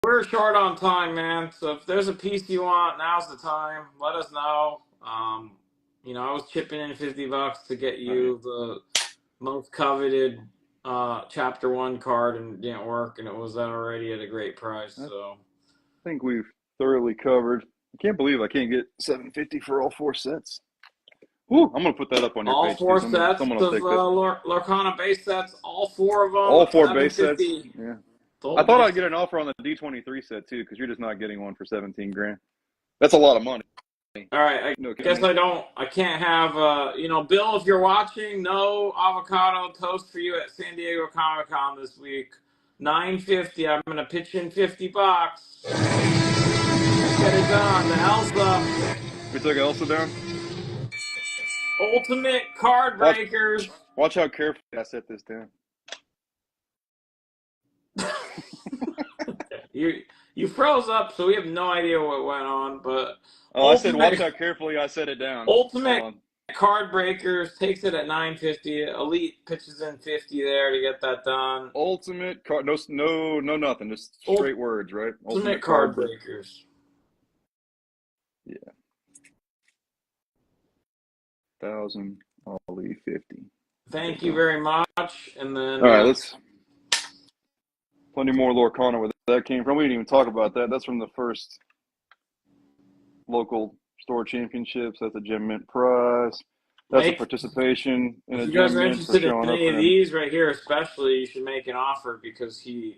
we're short on time, man. So if there's a piece you want, now's the time. Let us know. I was chipping in $50 to get All right. you the most coveted chapter one card, and it didn't work, and it was already at a great price. I So think we've thoroughly covered. I can't believe I can't get 750 for all 4 sets. Woo, I'm gonna put that up on your all page too. four sets Someone will of take that. Lorcana base sets, all four of them, All four base sets. 750. Yeah. I Total thought base. I'd get an offer on the D23 set too, because you're just not getting one for 17 grand. That's a lot of money. All right, No, I guess I can't have, Bill, if you're watching, no avocado toast for you at San Diego Comic Con this week. 950. I'm gonna pitch in $50. Let's get it done. The Elsa We took Elsa down. Ultimate Card Watch, Breakers. watch how carefully I set this down. You froze up, so we have no idea what went on. But Oh, I said watch how carefully I set it down. Ultimate Card Breakers takes it at 950. Elite pitches in 50 there to get that done. Ultimate card, no, nothing, just straight words, right? Ultimate Card Breakers. Yeah. 1,000, Ali 50. Thank you very much. And then all right, let's. Plenty more Lorcana where that came from. We didn't even talk about that. That's from the first local store championships. That's a Gem Mint prize. That's a participation in a Gem Mint. If you guys are interested in any of these right here, especially, you should make an offer because he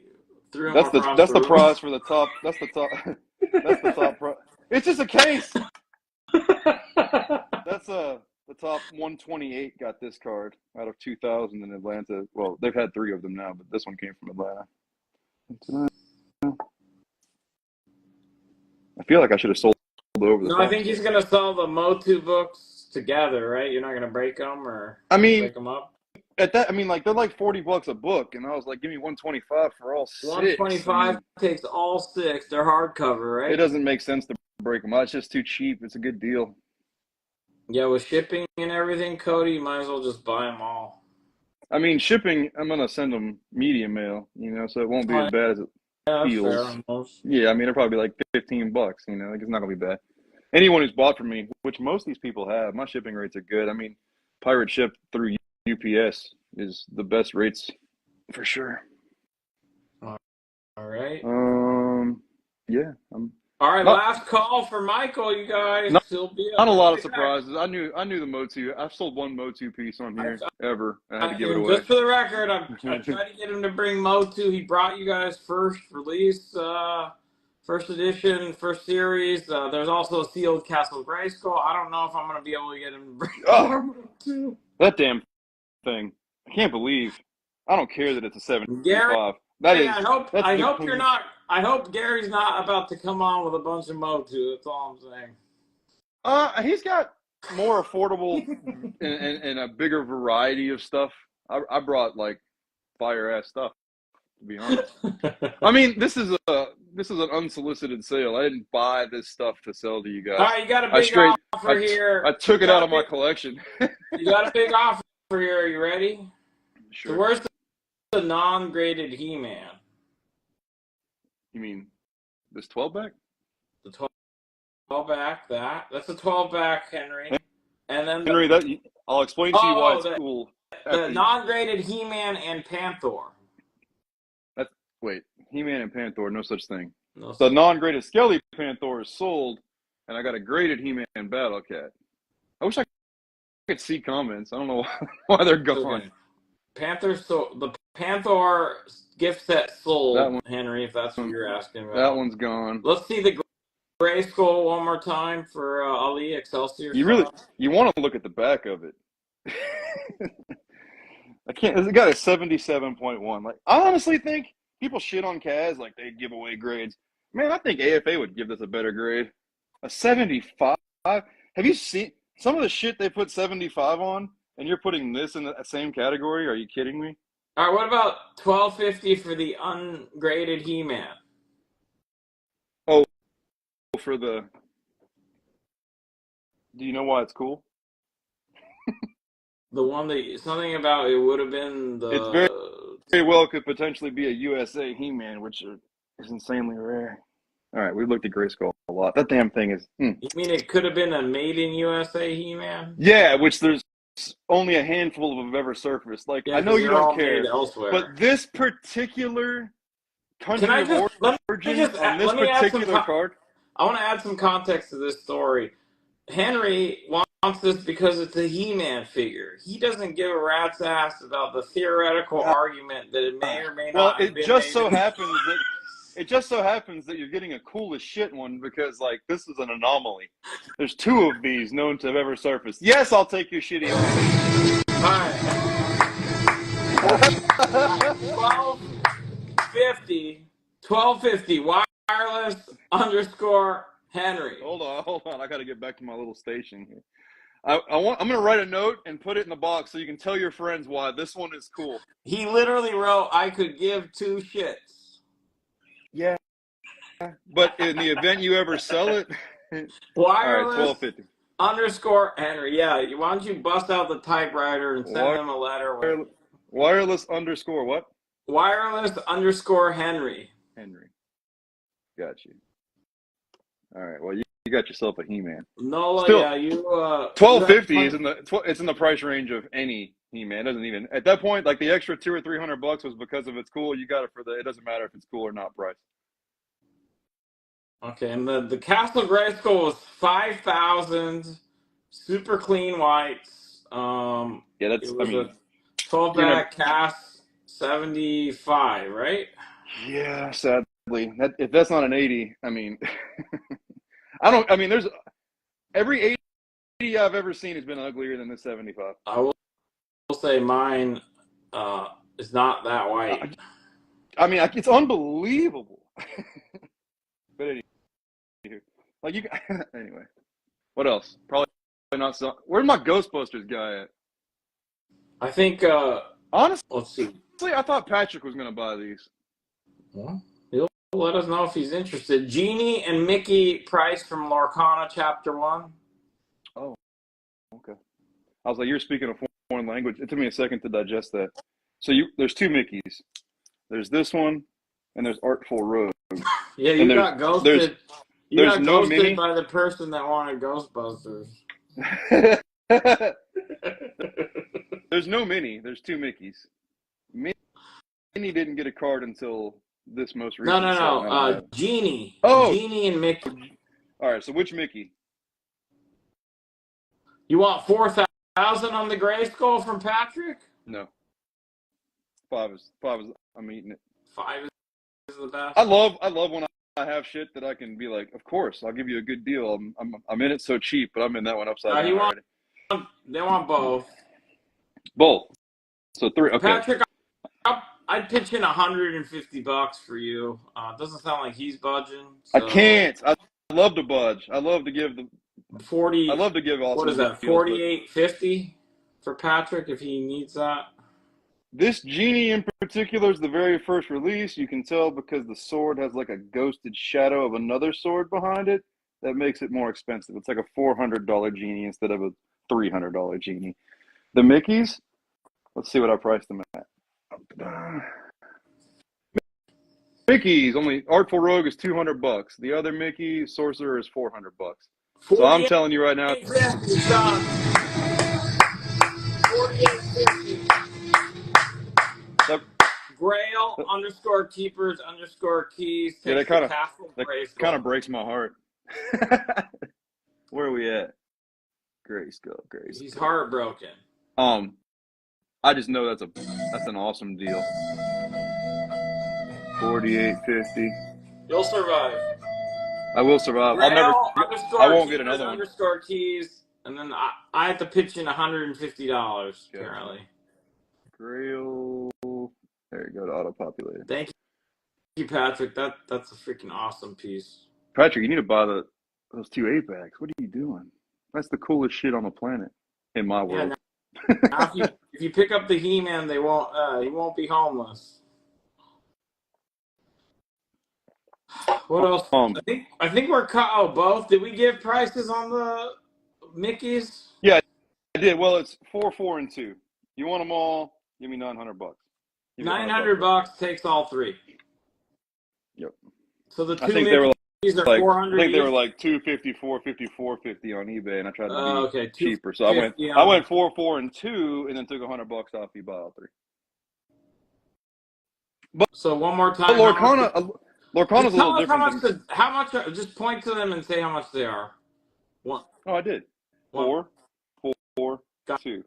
threw them across That's the prize for the top. That's the top. That's the top prize. It's just a case. That's the top 128 got this card out of 2,000 in Atlanta. Well, they've had 3 of them now, but this one came from Atlanta. I feel like I should have sold over the top. I think he's going to sell the Motu books together, right? You're not going to break them break them up? At that, they're like $40 a book, and I was like, give me 125 for all 6. 125 takes all 6. They're hardcover, right? It doesn't make sense to break them out. It's just too cheap. It's a good deal. Yeah, with shipping and everything, Cody, you might as well just buy them all. Shipping, I'm going to send them medium mail, so it won't be as bad as it feels. Yeah, it'll probably be like $15, it's not going to be bad. Anyone who's bought from me, which most of these people have, my shipping rates are good. Pirate Ship through UPS is the best rates for sure. All right. Yeah. All right, last call for Michael, you guys. Not a lot of surprises. I knew the Motu. I've sold one Motu piece on here ever. I had to give it away. Just for the record, I tried to get him to bring Motu. He brought you guys first release, first edition, first series. There's also a sealed Castle Grayskull. I don't know if I'm going to be able to get him to bring Motu. That damn thing. I can't believe. I don't care that it's a 75. Gary, I hope Gary's not about to come on with a bunch of Motu. That's all I'm saying. He's got more affordable and a bigger variety of stuff. I brought like fire ass stuff, to be honest. This is an unsolicited sale. I didn't buy this stuff to sell to you guys. All right, you got a big offer here. I took it out of my collection. You got a big offer here. Are you ready? Sure. So where's the non-graded He-Man? You mean this 12-back? The 12-back, that's a 12-back, Henry. And then Henry, I'll explain to you why it's cool. The non-graded He-Man and Panther. Wait, He-Man and Panther, no such thing. The non-graded Skelly Panther is sold, and I got a graded He-Man Battle Cat. I wish I could see comments. I don't know why they're gone. Okay. The Panther gift set sold, Henry, if that's what you're asking about. That one's gone. Let's see the Grayskull one more time for Ali Excelsior. You want to look at the back of it. I can't. It got a 77.1. Like, I honestly think people shit on Kaz like they give away grades. Man, I think AFA would give this a better grade. A 75. Have you seen some of the shit they put 75 on? And you're putting this in the same category? Are you kidding me? All right, what about $12.50 for the ungraded He-Man? Oh, for the... Do you know why it's cool? The one that... Something about it would have been the... It's very well could potentially be a USA He-Man, which is insanely rare. All right, we looked at Grayskull a lot. That damn thing is. You mean it could have been a made in USA He-Man? Yeah, which there's only a handful of have ever surfaced. Like, Yeah, I know you they're all don't care, made elsewhere. but this particular country Can I just, of origin on this particular card. I want to add some context to this story. Henry wants this because it's a He-Man figure. He doesn't give a rat's ass about the theoretical argument that it may or may not have been It just so happens that you're getting a cool as shit one because, like, this is an anomaly. There's 2 of these known to have ever surfaced. Yes, I'll take your shitty one. All right. 1250 wireless _ Henry. Hold on. I got to get back to my little station here. I'm going to write a note and put it in the box so you can tell your friends why this one is cool. He literally wrote, "I could give 2 shits." Yeah. But in the event you ever sell it, wireless all right, _ Henry. Yeah, why don't you bust out the typewriter and send them a letter? Wireless _ what? Wireless _ Henry. Henry. Got you. All right. Well, you got yourself a He-Man. No, still, yeah, you. $12.50 is in the price range of any He-Man. It doesn't even at that point, like, the extra $200 or $300 was because of it's cool. You got it for it doesn't matter if it's cool or not price. Okay, and the Castle Grayskull was 5,000, super clean whites. Yeah, that's. It was a 12-back cast 75, right? Yeah, sadly, if that's not an 80, I mean, there's every 80 I've ever seen has been uglier than the 75. I will say mine is not that white. I mean, it's unbelievable. But anyway, like, you anyway, what else? Probably not so. Where's my Ghostbusters guy at? I think honestly, let's see. I thought Patrick was going to buy these. Well, he'll let us know if he's interested. Genie and Mickey Price from Lorcana Chapter 1. Oh, okay. I was like, you're speaking a foreign language. It took me a second to digest that. So there's 2 Mickeys. There's this one, and there's Artful Rogue. Yeah, you got ghosted. You got no ghosted mini by the person that wanted Ghostbusters. There's no mini. There's 2 Mickeys. Minnie didn't get a card until this most recent. No. Genie. Oh, Genie and Mickey. All right. So which Mickey? You want 4,000 on the Grayskull from Patrick? No. 5 is. I'm eating it. 5 is the best. I love when I have shit that I can be like, of course, I'll give you a good deal. I'm in it so cheap, but I'm in that one upside down already. They want both. Both. So 3. Okay. Patrick, I'd pitch in $150 for you. Doesn't sound like he's budging. So. I can't. I love to budge. I love to give the 40. I love to give also. What is that? $48.50 for Patrick if he needs that. This Genie in particular is the very first release. You can tell because the sword has like a ghosted shadow of another sword behind it. That makes it more expensive. It's like a $400 Genie instead of a $300 Genie. The Mickeys, let's see what I priced them at. Mickey's only Artful Rogue is $200. The other Mickey, Sorcerer, is $400. So I'm telling you right now. Grail _keepers _keys. Yeah, that kind of breaks my heart. Where are we at? Grayskull. He's heartbroken. I just know that's an awesome deal. $48.50. You'll survive. I will survive. Grail I won't get another one. _keys, and then I have to pitch in $150 apparently. Grail. There you go, to auto-populated. Thank you, Patrick. That's a freaking awesome piece. Patrick, you need to buy those 2 8-packs. What are you doing? That's the coolest shit on the planet, in my world. Yeah, now if you pick up the He-Man, he won't be homeless. What else? I think we're cut. Oh, both. Did we give prices on the Mickeys? Yeah, I did. Well, it's 4, 4, and 2. You want them all? Give me $900. $900 takes all 3. Yep. So the I two think they were Mickeys are like, 400 I think they were each? like 250, 450, 450 on eBay, and I tried to be Okay, cheaper. So I 250 went 4, 4, and 2, and then took $100 off you buy all 3. But So one more time, Lorcana's just a little tell us different than. just point to them and say how much they are. One. Oh, I did. One. 4, 4, 2.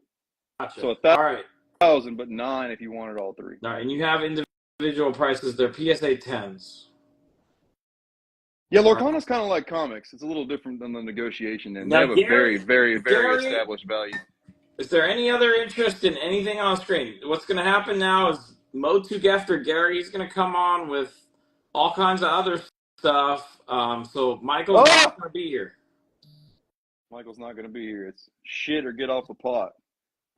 Gotcha. So All right. 1,000, but 9 if you wanted all 3. All right, and you have individual prices. They're PSA 10s. Yeah, Lorcana's kind of like comics. It's a little different than the negotiation, and they Now, have a very, very, very Gary, established value. is there any other interest in anything on screen? What's going to happen now is Motu Gefter Gary's going to come on with all kinds of other stuff. So Michael's not going to be here. Michael's not going to be here. It's shit or get off the pot.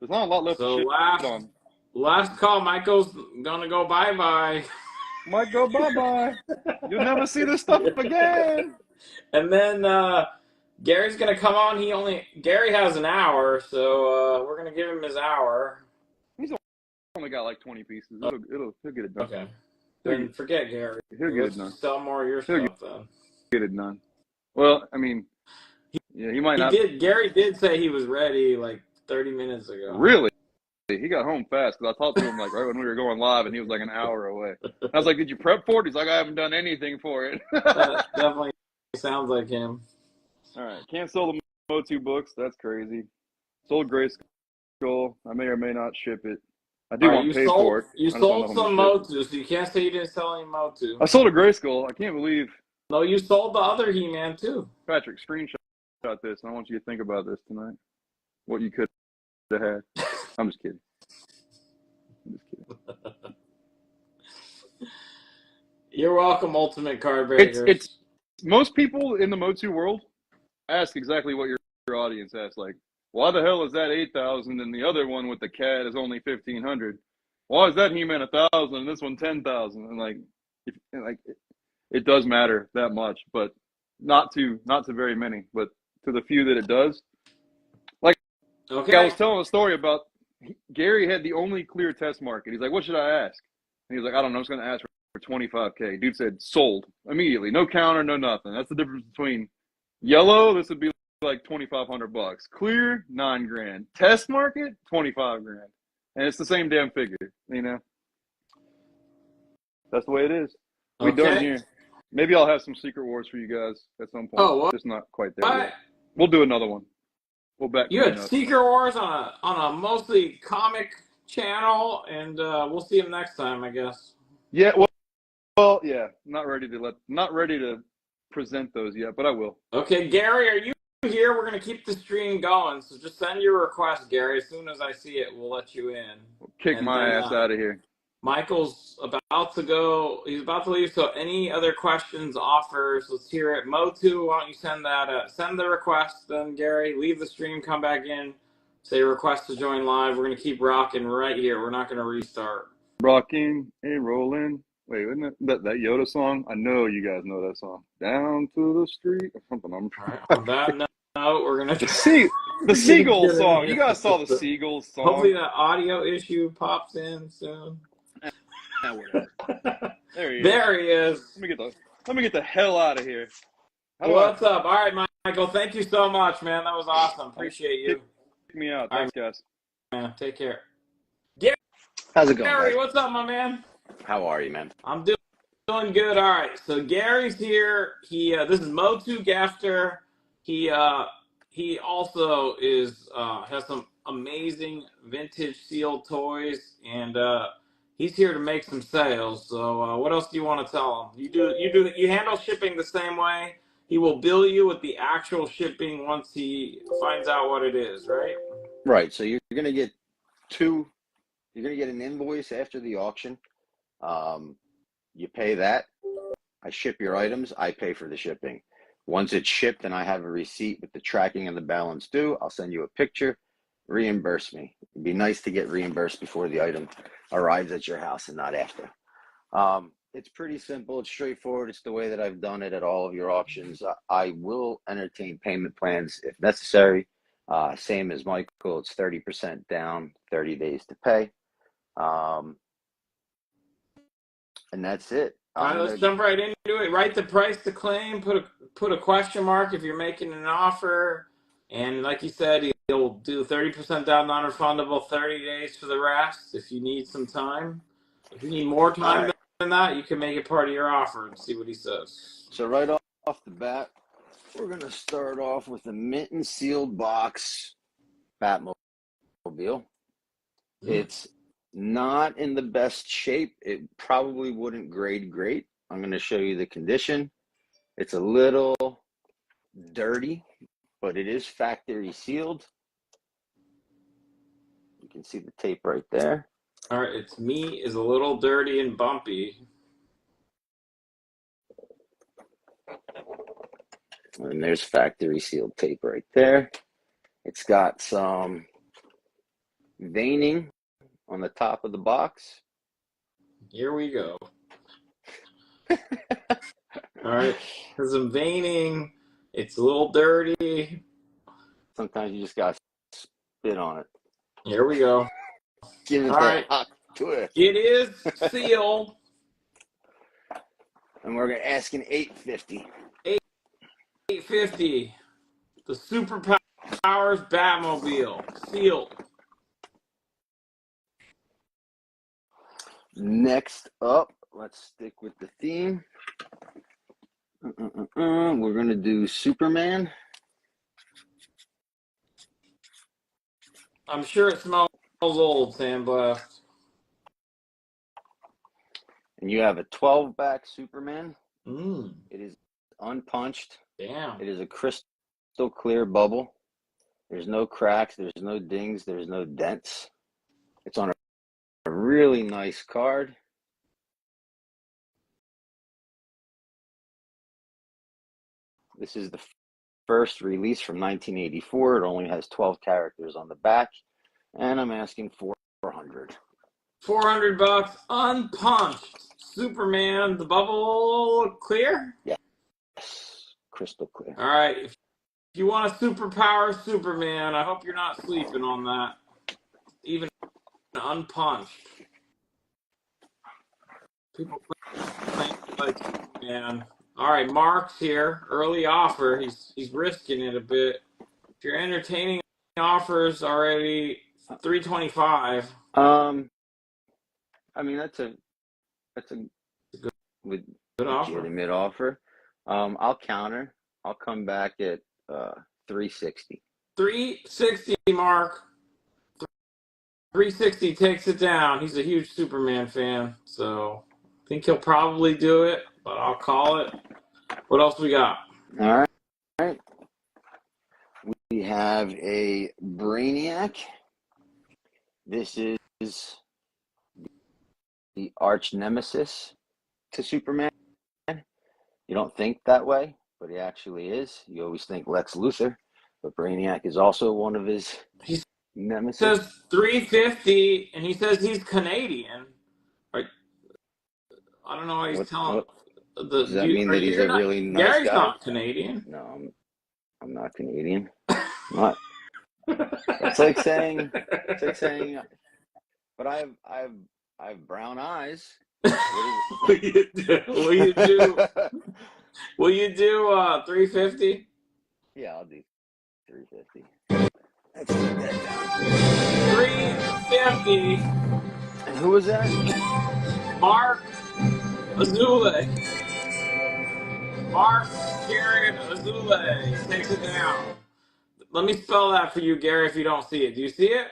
There's not a lot left to shit on. Last call. Michael's going to go bye-bye. Might go bye-bye. You'll never see this stuff again. And then Gary's going to come on. Gary has an hour, so we're going to give him his hour. He's only got like 20 pieces. He'll get it done. Okay. Then forget Gary. He'll get it done. Sell more of your stuff then. Get it done. Well, I mean, yeah, he might not. Gary did say he was ready like 30 minutes ago. Really? He got home fast because I talked to him like right when we were going live, and he was like an hour away. I was like, "Did you prep for it?" He's like, "I haven't done anything for it." That definitely sounds like him. All right, can't sell the Motu books. That's crazy. Sold Grayskull. I may or may not ship it. I do want to pay for it. You sold some Motu, so you can't say you didn't sell any Motu. I sold a Grayskull. I can't believe. No, you sold the other He-Man too. Patrick, screenshot this, and I want you to think about this tonight. What you could have had. I'm just kidding. You're welcome, Ultimate Card Breakers. It's most people in the Motu world ask exactly what your audience asks. Like, why the hell is that 8,000 and the other one with the cat is only 1,500? Why is that He-Man 1,000 and this one 10,000? And it does matter that much, but not to very many, but to the few that it does. Like, okay. I was telling a story about Gary had the only clear test market. He's like, what should I ask? And he was like, I don't know. I'm just going to ask for $25K. Dude said, sold immediately. No counter, no nothing. That's the difference between yellow. This would be like $2,500. Clear, $9,000. Test market, $25,000. And it's the same damn figure, you know? That's the way it is. We done here. Maybe I'll have some Secret Wars for you guys at some point. Oh, what? Just not quite there yet. We'll do another one. You had Secret Wars on a mostly comic channel, and we'll see him next time, I guess. Yeah, well, yeah. Not ready to present those yet, but I will. Okay, Gary, are you here? We're gonna keep the stream going, so just send your request, Gary. As soon as I see it, we'll let you in. We'll kick my ass out of here. Michael's about to go. He's about to leave. So any other questions, offers, let's hear it. Motu, why don't you send the request then, Gary. Leave the stream, come back in, say request to join live. We're going to keep rocking right here. We're not going to restart. Rocking and rolling. Wait, isn't it that Yoda song? I know you guys know that song. Down to the street or something. All right, on that note, we're going to... The Seagull song. You guys saw the Seagull song. Hopefully that audio issue pops in soon. There he is. Let me get the hell out of here. What's up? All right, Michael. Thank you so much, man. That was awesome. Appreciate you. Kick me out. Thanks, guys. Man, take care. How's it going, Gary, guys? what's up, my man? How are you, man? I'm doing good. All right. So Gary's here. This is Motu Gefter. He also has some amazing vintage sealed toys, and he's here to make some sales. So what else do you want to tell him? You handle shipping the same way. He will bill you with the actual shipping once he finds out what it is, right? Right. So you're gonna get an invoice after the auction. You pay that. I ship your items. I pay for the shipping. Once it's shipped and I have a receipt with the tracking and the balance due, I'll send you a picture. Reimburse me. It'd be nice to get reimbursed before the item arrives at your house and not after. It's pretty simple. It's straightforward. It's the way that I've done it at all of your auctions. I will entertain payment plans if necessary. Same as Michael, it's 30% down, 30 days to pay. And that's it. All right, let's jump right into it. Write the price to claim. Put a question mark if you're making an offer. And like you said, he'll do 30% down, non-refundable, 30 days for the rest if you need some time. If you need more time than that, you can make it part of your offer and see what he says. So right off the bat, we're going to start off with a mint and sealed box Batmobile. It's not in the best shape. It probably wouldn't grade great. I'm going to show you the condition. It's a little dirty, but it is factory sealed. You can see the tape right there. All right, its meat is a little dirty and bumpy. And there's factory sealed tape right there. It's got some veining on the top of the box. Here we go. All right, there's some veining. It's a little dirty. Sometimes you just got to spit on it. Here we go. Give it that hot twist. It is sealed. And we're asking $850. $850. The Superpowers Batmobile. Sealed. Next up, let's stick with the theme. We're going to do Superman. I'm sure it smells old, Sandblast. And you have a 12-back Superman. It is unpunched. Damn. It is a crystal clear bubble. There's no cracks. There's no dings. There's no dents. It's on a really nice card. This is the first release from 1984. It only has 12 characters on the back. And I'm asking $400. $400, unpunched. Superman, the bubble clear? Yes, crystal clear. All right. If you want a superpower Superman, I hope you're not sleeping on that. Even unpunched. People think like Superman. All right, Mark's here. Early offer. He's risking it a bit. If you're entertaining offers already, $325. I mean that's a good legitimate offer. I'll counter. I'll come back at $360. $360, Mark. $360 takes it down. He's a huge Superman fan, so I think he'll probably do it, but I'll call it. What else we got? All right. We have a Brainiac. This is the arch nemesis to Superman. You don't think that way, but he actually is. You always think Lex Luthor, but Brainiac is also one of his nemesis. He says $350, and he says he's Canadian. Right? I don't know why he's telling. Does that mean that he's a really nice guy? Gary's not Canadian. No, I'm not Canadian. Not. It's like saying. But I have brown eyes. Will you do? Will you do $350? Yeah, I'll do $350. Let's put that down. $350. And who was that? Mark Azule. Mark Karen Azule takes it down. Let me spell that for you, Gary, if you don't see it. Do you see it?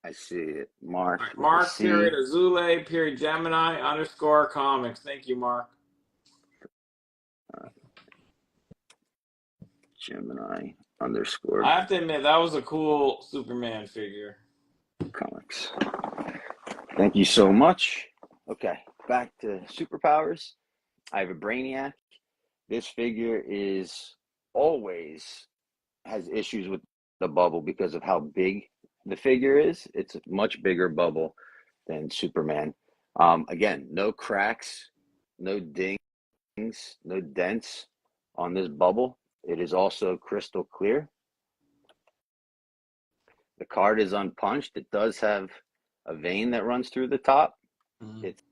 I see it. Mark. Right, Mark, period, Azule, period, Gemini, _ comics. Thank you, Mark. Gemini _ I have to admit, that was a cool Superman figure. Comics. Thank you so much. Okay, back to superpowers. I have a Brainiac. This figure always has issues with the bubble because of how big the figure is. It's a much bigger bubble than Superman. Again, no cracks, no dings, no dents on this bubble. It is also crystal clear. The card is unpunched. It does have a vein that runs through the top. It's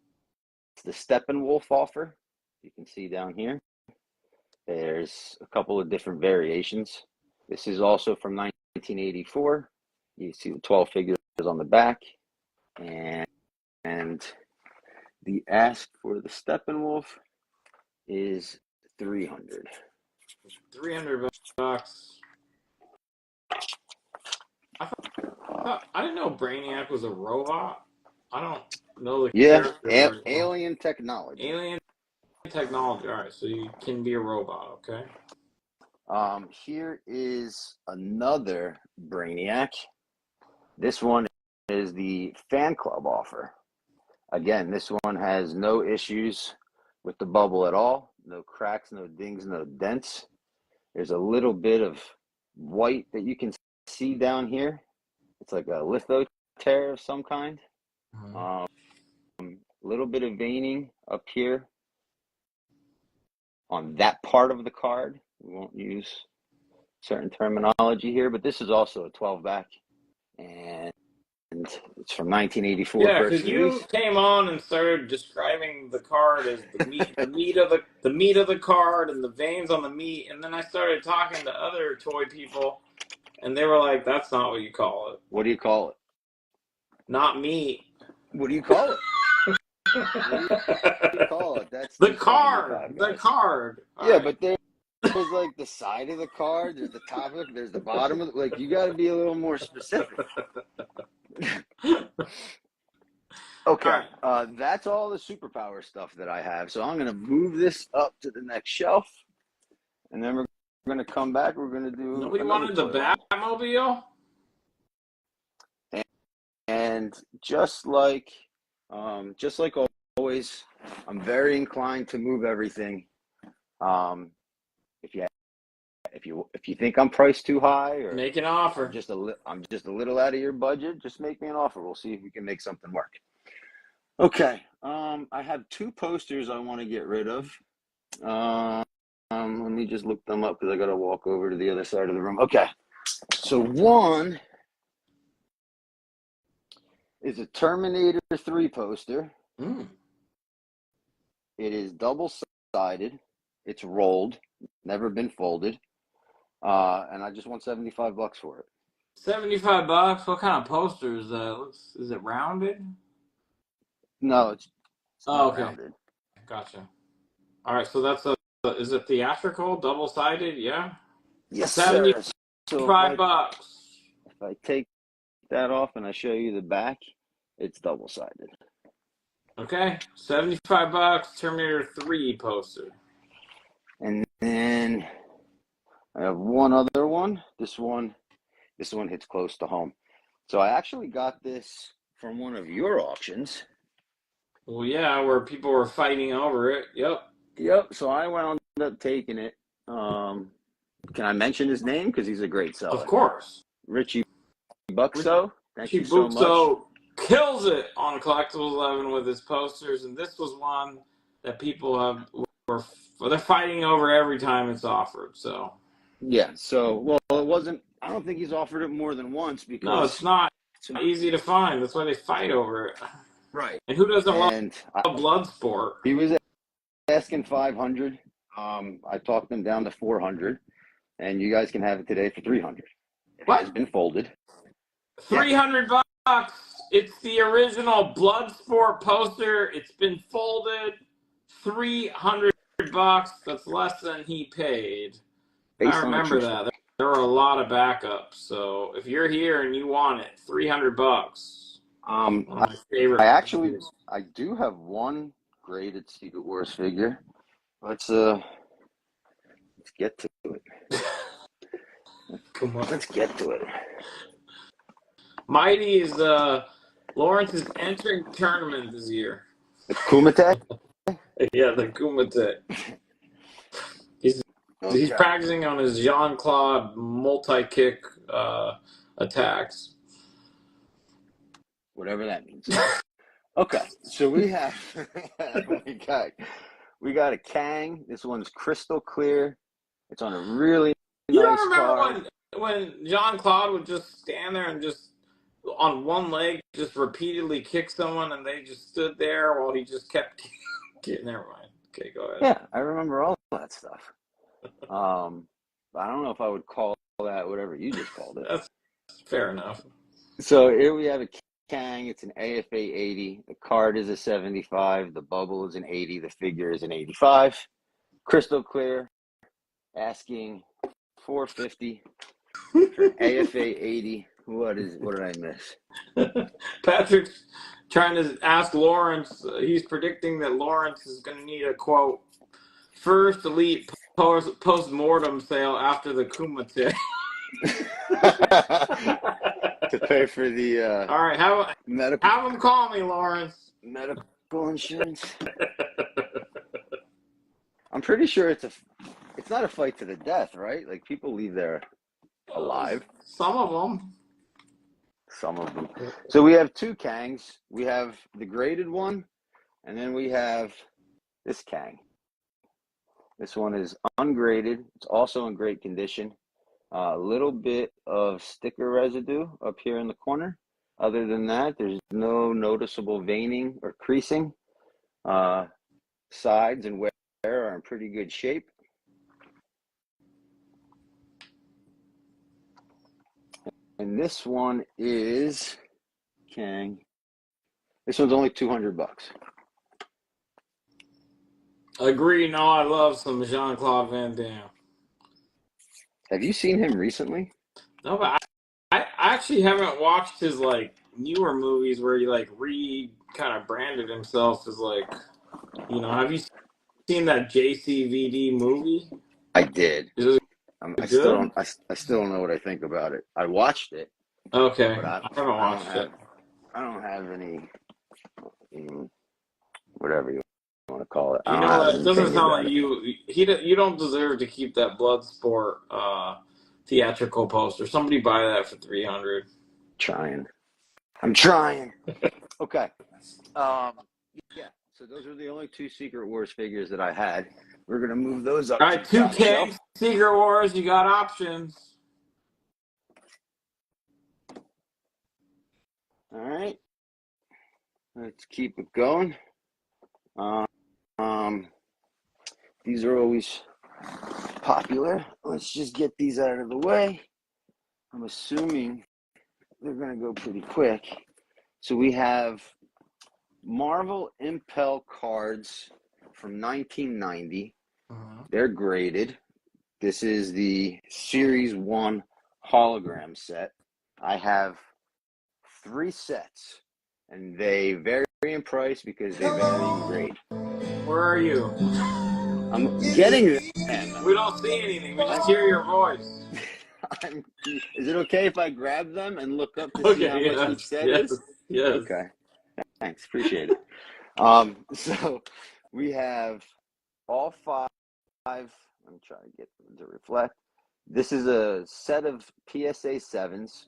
the Steppenwolf offer. You can see down here. There's a couple of different variations. This is also from 1984. You see the 12 figures on the back. And the ask for the Steppenwolf is $300. $300. I didn't know Brainiac was a robot. I don't know the character. Alien technology. Alien technology. All right, so you can be a robot, okay? Here is another Brainiac. This one is the fan club offer. Again, this one has no issues with the bubble at all. No cracks, no dings, no dents. There's a little bit of white that you can see down here. It's like a litho tear of some kind. A little bit of veining up here on that part of the card. We won't use certain terminology here, but this is also a 12-back, and it's from 1984. Yeah, because you came on and started describing the card as the meat, the meat of the card, and the veins on the meat, and then I started talking to other toy people, and they were like, "That's not what you call it." What do you call it? Not meat. What do you call it? What do you call it? That's the card. The card. All right. But there's like the side of the card. There's the top of it. There's the bottom of it. Like, you got to be a little more specific. Okay, that's all the superpower stuff that I have. So I'm going to move this up to the next shelf, and then we're going to come back. We're going to do. Nobody wanted the Batmobile. And just like always, I'm very inclined to move everything. If you think I'm priced too high, or make an offer, I'm just a little out of your budget, just make me an offer. We'll see if we can make something work. Okay. I have two posters I want to get rid of. Let me just look them up because I got to walk over to the other side of the room. Okay. So one is a Terminator 3 poster. It is double-sided. It's rolled, never been folded. And I just want $75 for it. $75? What kind of poster is that? Is it rounded? No, it's okay. Rounded. Gotcha. All right, so that's is it theatrical, double-sided? Yeah? Yes, $75. So if I take that off and I show you the back, it's double-sided. Okay, $75, Terminator 3 poster. And then I have one other one. This one hits close to home. So I actually got this from one of your auctions. Well, yeah, where people were fighting over it. Yep. So I wound up taking it. Can I mention his name? Because he's a great seller. Of course. Richie Buxo. Thank you so much. Kills it on Collectibles 11 with his posters, and this was one that people they're fighting over every time it's offered. So yeah. So it wasn't. I don't think he's offered it more than once because no, it's not easy to find. That's why they fight over it. Right. And who doesn't love Bloodsport? He was asking $500. I talked him down to $400, and you guys can have it today for $300. It has been folded. $300. It's the original Bloodsport poster. It's been folded. $300. That's less than he paid. I remember that. There were a lot of backups. So if you're here and you want it, $300. My favorite. I do have one graded Secret Wars figure. Let's get to it. Come on. Let's get to it. Mighty is Lawrence is entering tournament this year. The Kumite? Yeah, the Kumite. He's practicing on his Jean-Claude multi-kick attacks. Whatever that means. Okay, so we have we got a Kang. This one's crystal clear. It's on a really nice card. When Jean-Claude would just stand there and just on one leg just repeatedly kicked someone, and they just stood there while he just kept getting. Never mind. Okay, go ahead. Yeah, I remember all that stuff. I don't know if I would call that whatever you just called it. That's fair enough. So here we have a Kang. It's an AFA 80. The card is a 75. The bubble is an 80. The figure is an 85. Crystal clear. Asking $450 for an AFA 80. What did I miss? Patrick's trying to ask Lawrence. He's predicting that Lawrence is going to need a quote first elite post-mortem sale after the Kumite. To pay for the all right, have him call me, Lawrence. Medical insurance. I'm pretty sure it's not a fight to the death, right? Like people leave there alive. Some of them. So we have two Kangs. We have the graded one, and then we have this Kang. This one is ungraded. It's also in great condition. A little bit of sticker residue up here in the corner. Other than that, there's no noticeable veining or creasing. Sides and wear are in pretty good shape. And this one is Kang. This one's only $200. Agree. No, I love some Jean-Claude Van Damme. Have you seen him recently? No, but I actually haven't watched his like newer movies where he like kind of branded himself as like, have you seen that JCVD movie? I did. Is it I still don't know what I think about it. I watched it. Okay. But I haven't watched it. I don't have any, whatever you want to call it. You know what? It doesn't sound like you don't deserve to keep that Bloodsport theatrical poster. Somebody buy that for $300. I'm trying. Okay. Yeah. So those are the only two Secret Wars figures that I had. We're gonna move those up. All right, 2K Secret Wars. You got options. All right. Let's keep it going. These are always popular. Let's just get these out of the way. I'm assuming they're gonna go pretty quick. So we have Marvel Impel cards from 1990. They're graded. This is the Series 1 hologram set. I have 3 sets, and they vary in price because they vary in grade. Where are you? I'm getting them. We don't see anything. We just hear your voice. Is it okay if I grab them and look up to see how much each set is? Yes. Okay. Thanks. Appreciate it. So we have all 5. I'm trying to get them to reflect. This is a set of PSA 7s.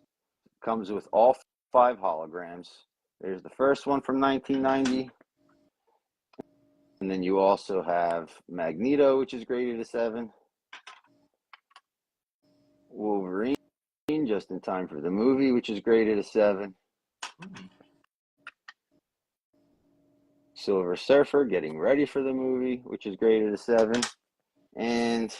Comes with all 5 holograms. There's the first one from 1990. And then you also have Magneto, which is graded a 7. Wolverine, just in time for the movie, which is graded a 7. Silver Surfer, getting ready for the movie, which is graded a 7. And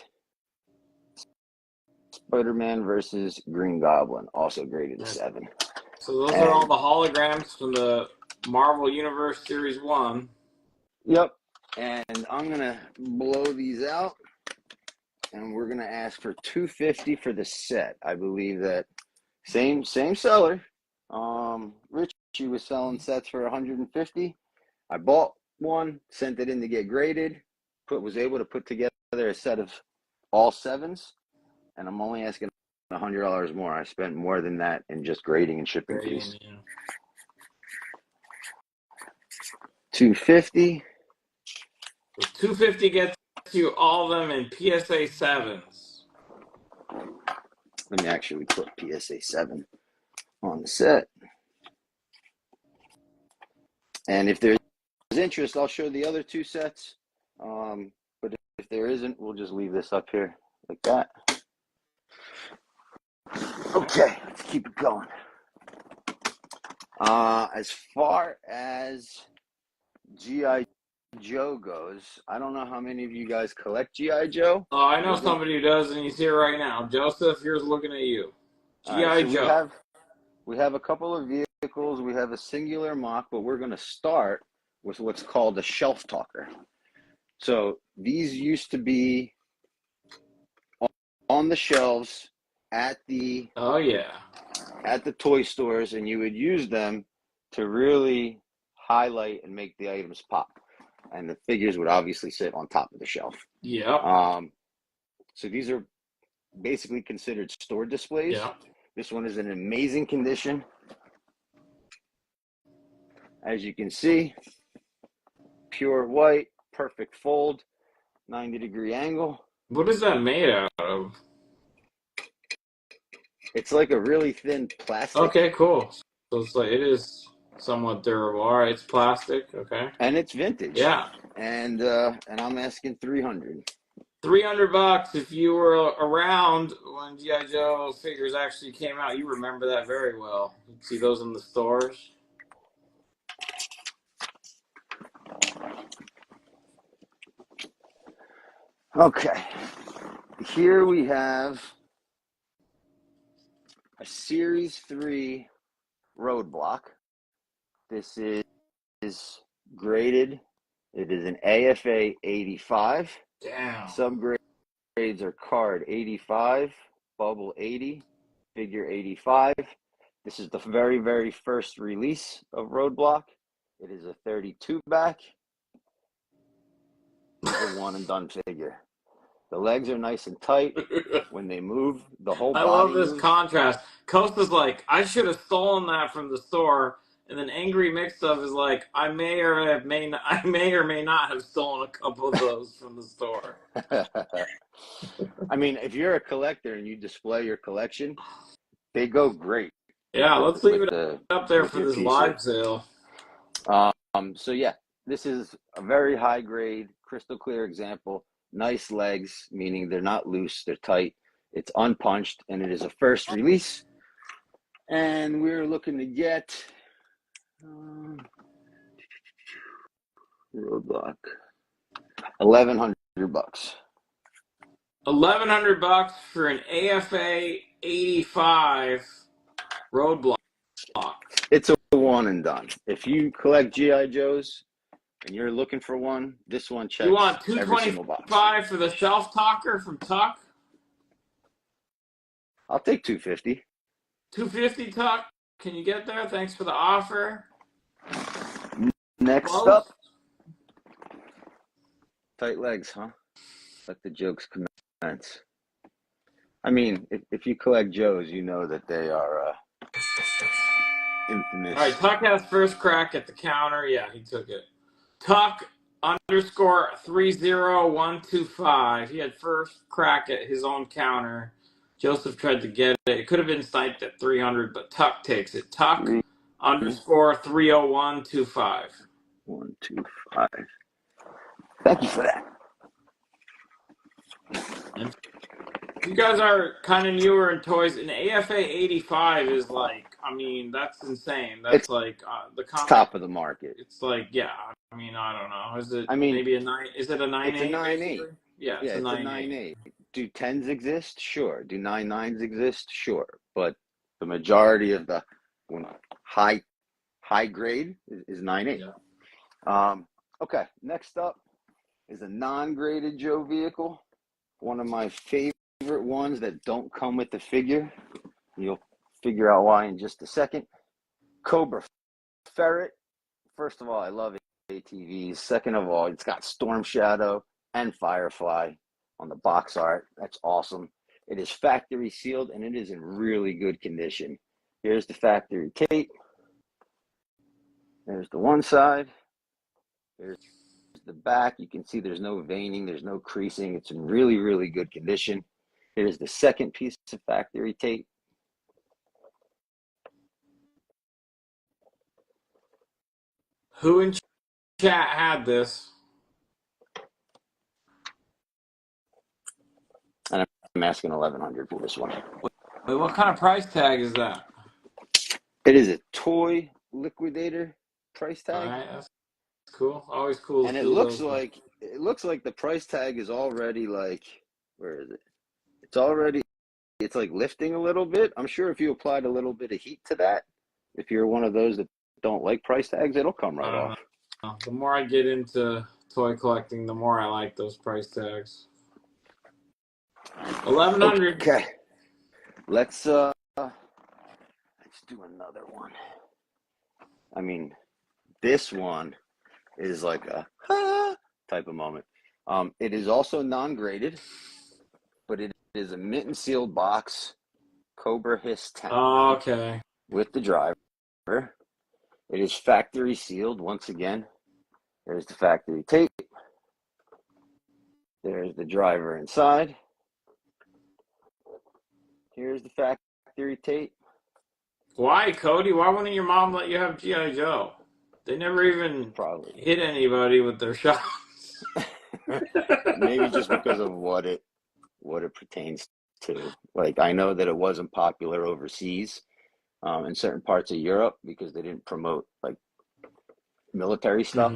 Spider-Man versus Green Goblin, also graded a 7. So those are all the holograms from the Marvel Universe Series 1. Yep. And I'm going to blow these out. And we're going to ask for $250 for the set. I believe that same seller. Richie was selling sets for $150. I bought one, sent it in to get graded, was able to put together a set of all 7s, and I'm only asking $100 more. I spent more than that in just grading and shipping fees. Yeah. $250. So $250 gets you all of them in PSA 7s. Let me actually put PSA 7 on the set. And if there's interest, I'll show the other 2 sets. But if there isn't, we'll just leave this up here like that. Okay, let's keep it going. As far as G.I. Joe goes, I don't know how many of you guys collect G.I. Joe. Oh, I know somebody who does, and he's here right now. Joseph, here's looking at you. All right, G.I. so Joe. we have a couple of vehicles. We have a singular mock, but we're going to start with what's called a shelf talker. So these used to be on the shelves at the toy stores, and you would use them to really highlight and make the items pop. And the figures would obviously sit on top of the shelf. Yeah. So these are basically considered store displays. Yeah. This one is in amazing condition. As you can see, pure white, perfect fold, 90-degree angle. What is that made out of? It's like a really thin plastic. Okay, cool. So it's like, it is somewhat durable. All right, it's plastic. Okay. And it's vintage. Yeah. And I'm asking $300. $300. If you were around when G.I. Joe figures actually came out, you remember that very well. You'd see those in the stores. Okay. Here we have a Series 3 Roadblock. This is graded. It is an AFA 85. Damn. Subgrades are card 85, bubble 80, figure 85. This is the very, very first release of Roadblock. It is a 32 back. It's a one and done figure. The legs are nice and tight. When they move, the whole body I love this moves. contrast. Costa's like, I should have stolen that from the store. And then Angry Mix-Up is like, I may or may not have stolen a couple of those from the store. I mean, if you're a collector and you display your collection, they go great. Yeah, let's leave it up there for this live sale. So yeah, this is a very high grade, crystal clear example. Nice legs, meaning they're not loose, they're tight. It's unpunched, and it is a first release. And we're looking to get Roadblock, $1,100. $1,100 for an AFA 85 Roadblock. It's a one and done. If you collect G.I. Joes and you're looking for one, this one checks. You want every single box. $225 for the shelf talker from Tuck? I'll take $250. $250, Tuck. Can you get there? Thanks for the offer. Next up, tight legs, huh? Let the jokes commence. I mean, if you collect Joes, you know that they are infamous. All right, Tuck has first crack at the counter. Yeah, he took it. Tuck underscore 30125. He had first crack at his own counter. Joseph tried to get it. It could have been sniped at 300, but Tuck takes it. Tuck underscore 30125. 125. Thank you for that. And you guys are kind of newer in toys. An AFA 85 is like, I mean, that's insane. That's like the top of the market. It's like, yeah. I mean, I don't know. Is it? I mean, maybe a 9? Is it a 9.8? It's a 9.8. Yeah, it's a 9.8. Do 10s exist? Sure. Do 9.9s exist? Sure. But the majority of the high grade is 9.8. Yeah. Okay. Next up is a non-graded Joe vehicle. One of my favorite ones that don't come with the figure. You'll figure out why in just a second. Cobra Ferret. First of all, I love ATVs. Second of all, it's got Storm Shadow and Firefly on the box art. That's awesome. It is factory sealed, and it is in really good condition. Here's the factory tape. There's the one side. There's the back. You can see there's no veining. There's no creasing. It's in really, really good condition. Here's the second piece of factory tape. Who in chat had this? And I'm asking $1,100 for this one. Wait, what kind of price tag is that? It is a toy liquidator price All tag. right, that's cool. Always cool. And to it see looks those. like the price tag is already like, where is it? It's like lifting a little bit. I'm sure if you applied a little bit of heat to that, if you're one of those that don't like price tags, it'll come right I don't off. know. The more I get into toy collecting, the more I like those price tags. 1100. Okay. Let's do another one. I mean, this one is like a type of moment. It is also non-graded, but it is a mint and sealed box Cobra Hiss 10 Okay. with the driver. It is factory sealed once again. There's the factory tape. There's the driver inside. Here's the factory tape. Why, Cody? Why wouldn't your mom let you have G.I. Joe? They never even Probably. hit anybody with their shots. Maybe just because of what it pertains to. Like, I know that it wasn't popular overseas, in certain parts of Europe, because they didn't promote like military stuff.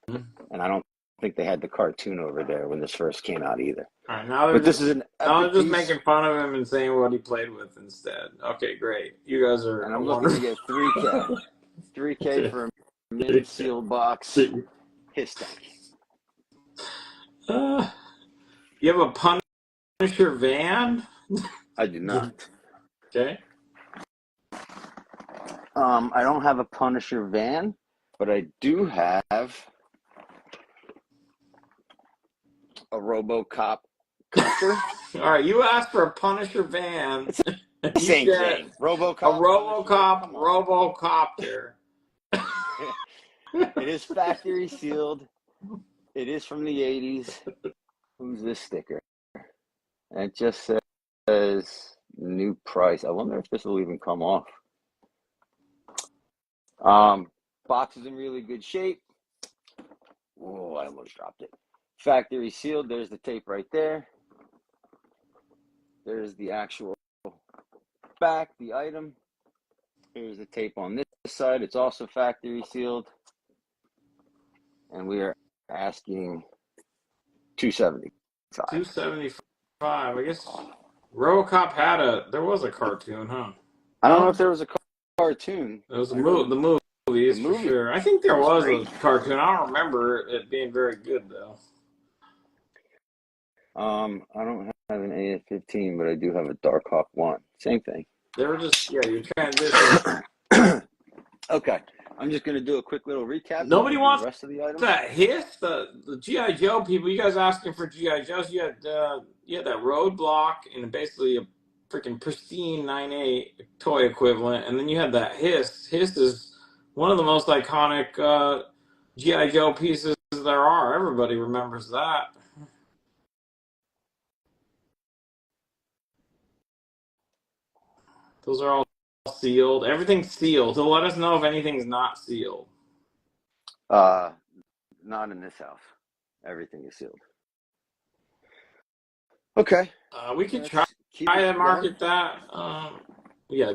Mm-hmm. And I don't think they had the cartoon over there when this first came out either. All right, now But this is an they're epic just piece, making fun of him and saying what he played with instead. Okay, great. You guys are. and I'm looking to get 3K. 3K for a mint sealed box Hiss tank. You have a Punisher van? I do not. Okay. I don't have a Punisher van, but I do have a RoboCop copter. All right, you asked for a Punisher van. The same thing. RoboCop. A RoboCop RoboCopter. It is factory sealed. It is from the 80s. Who's this sticker? And it just says new price. I wonder if this will even come off. Box is in really good shape. Oh, I almost dropped it. Factory sealed. There's the tape right there. There's the actual back, the item. Here's the tape on this side. It's also factory sealed. And we are asking $275. $275. I guess RoboCop there was a cartoon, huh? I don't know if there was a cartoon. It was the movies for sure. I think there was a cartoon. I don't remember it being very good though. I don't have an AF-15, but I do have a Darkhawk 1. Same thing. They were just you transition. Okay, I'm just gonna do a quick little recap. Nobody wants the rest of the items. That Hiss, the G.I. Joe people. You guys asking for G.I. Joes? You had that Roadblock and basically a freaking pristine 9.8 toy equivalent, and then you had that Hiss. Hiss is one of the most iconic G.I. Joe pieces there are. Everybody remembers that. Those are all sealed. Everything's sealed. So let us know if anything's not sealed. Not in this house. Everything is sealed. Okay. We could try to market that. Yeah,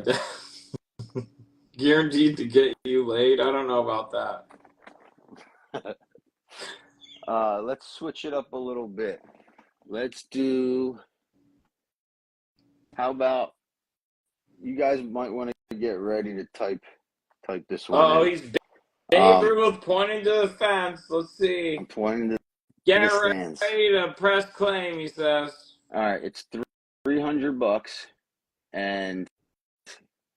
guaranteed to get you laid. I don't know about that. Let's switch it up a little bit. Let's do. How about you guys might want to get ready to type this one. Oh, he's David was pointing to the fence. Let's see. I'm pointing to Get ready to press claim, he says. All right, it's $300, and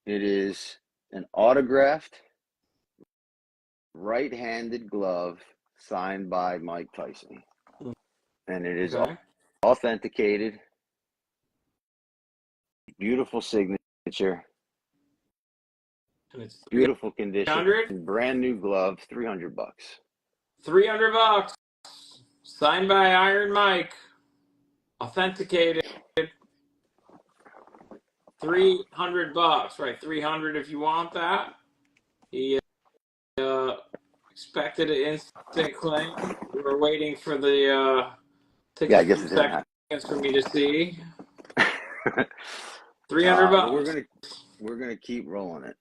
it is an autographed right-handed glove signed by Mike Tyson, and it is authenticated. Beautiful signature. And it's beautiful condition. Brand new glove. $300. $300. Signed by Iron Mike. Authenticated. $300. Right, $300 if you want that. He expected an instant claim. We were waiting for the take a few seconds for me to see. $300. We're gonna keep rolling it.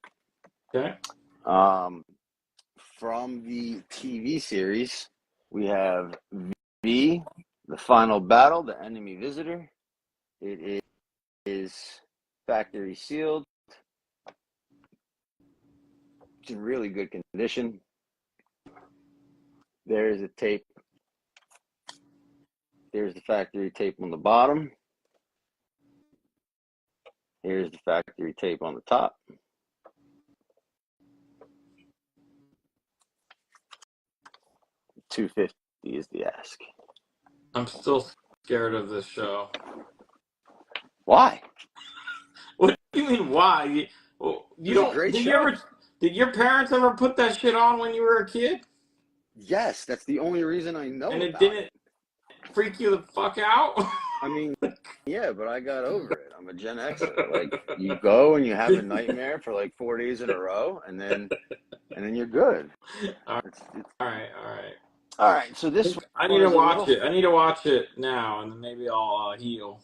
Okay. From the TV series, we have V, The Final Battle, The Enemy Visitor. It is factory sealed. It's in really good condition. There's a tape. There's the factory tape on the bottom. Here's the factory tape on the top. $250 is the ask. I'm still scared of this show. Why? What do you mean? Why? You don't. Great Did show. you ever? Did your parents ever put that shit on when you were a kid? Yes, that's the only reason I know. And it didn't freak you the fuck out? I mean, yeah, but I got over it. I'm a Gen Xer. Like, you go and you have a nightmare for like 4 days in a row, and then you're good. All right. All right. So this I need to watch it. I need to watch it now, and then maybe I'll heal.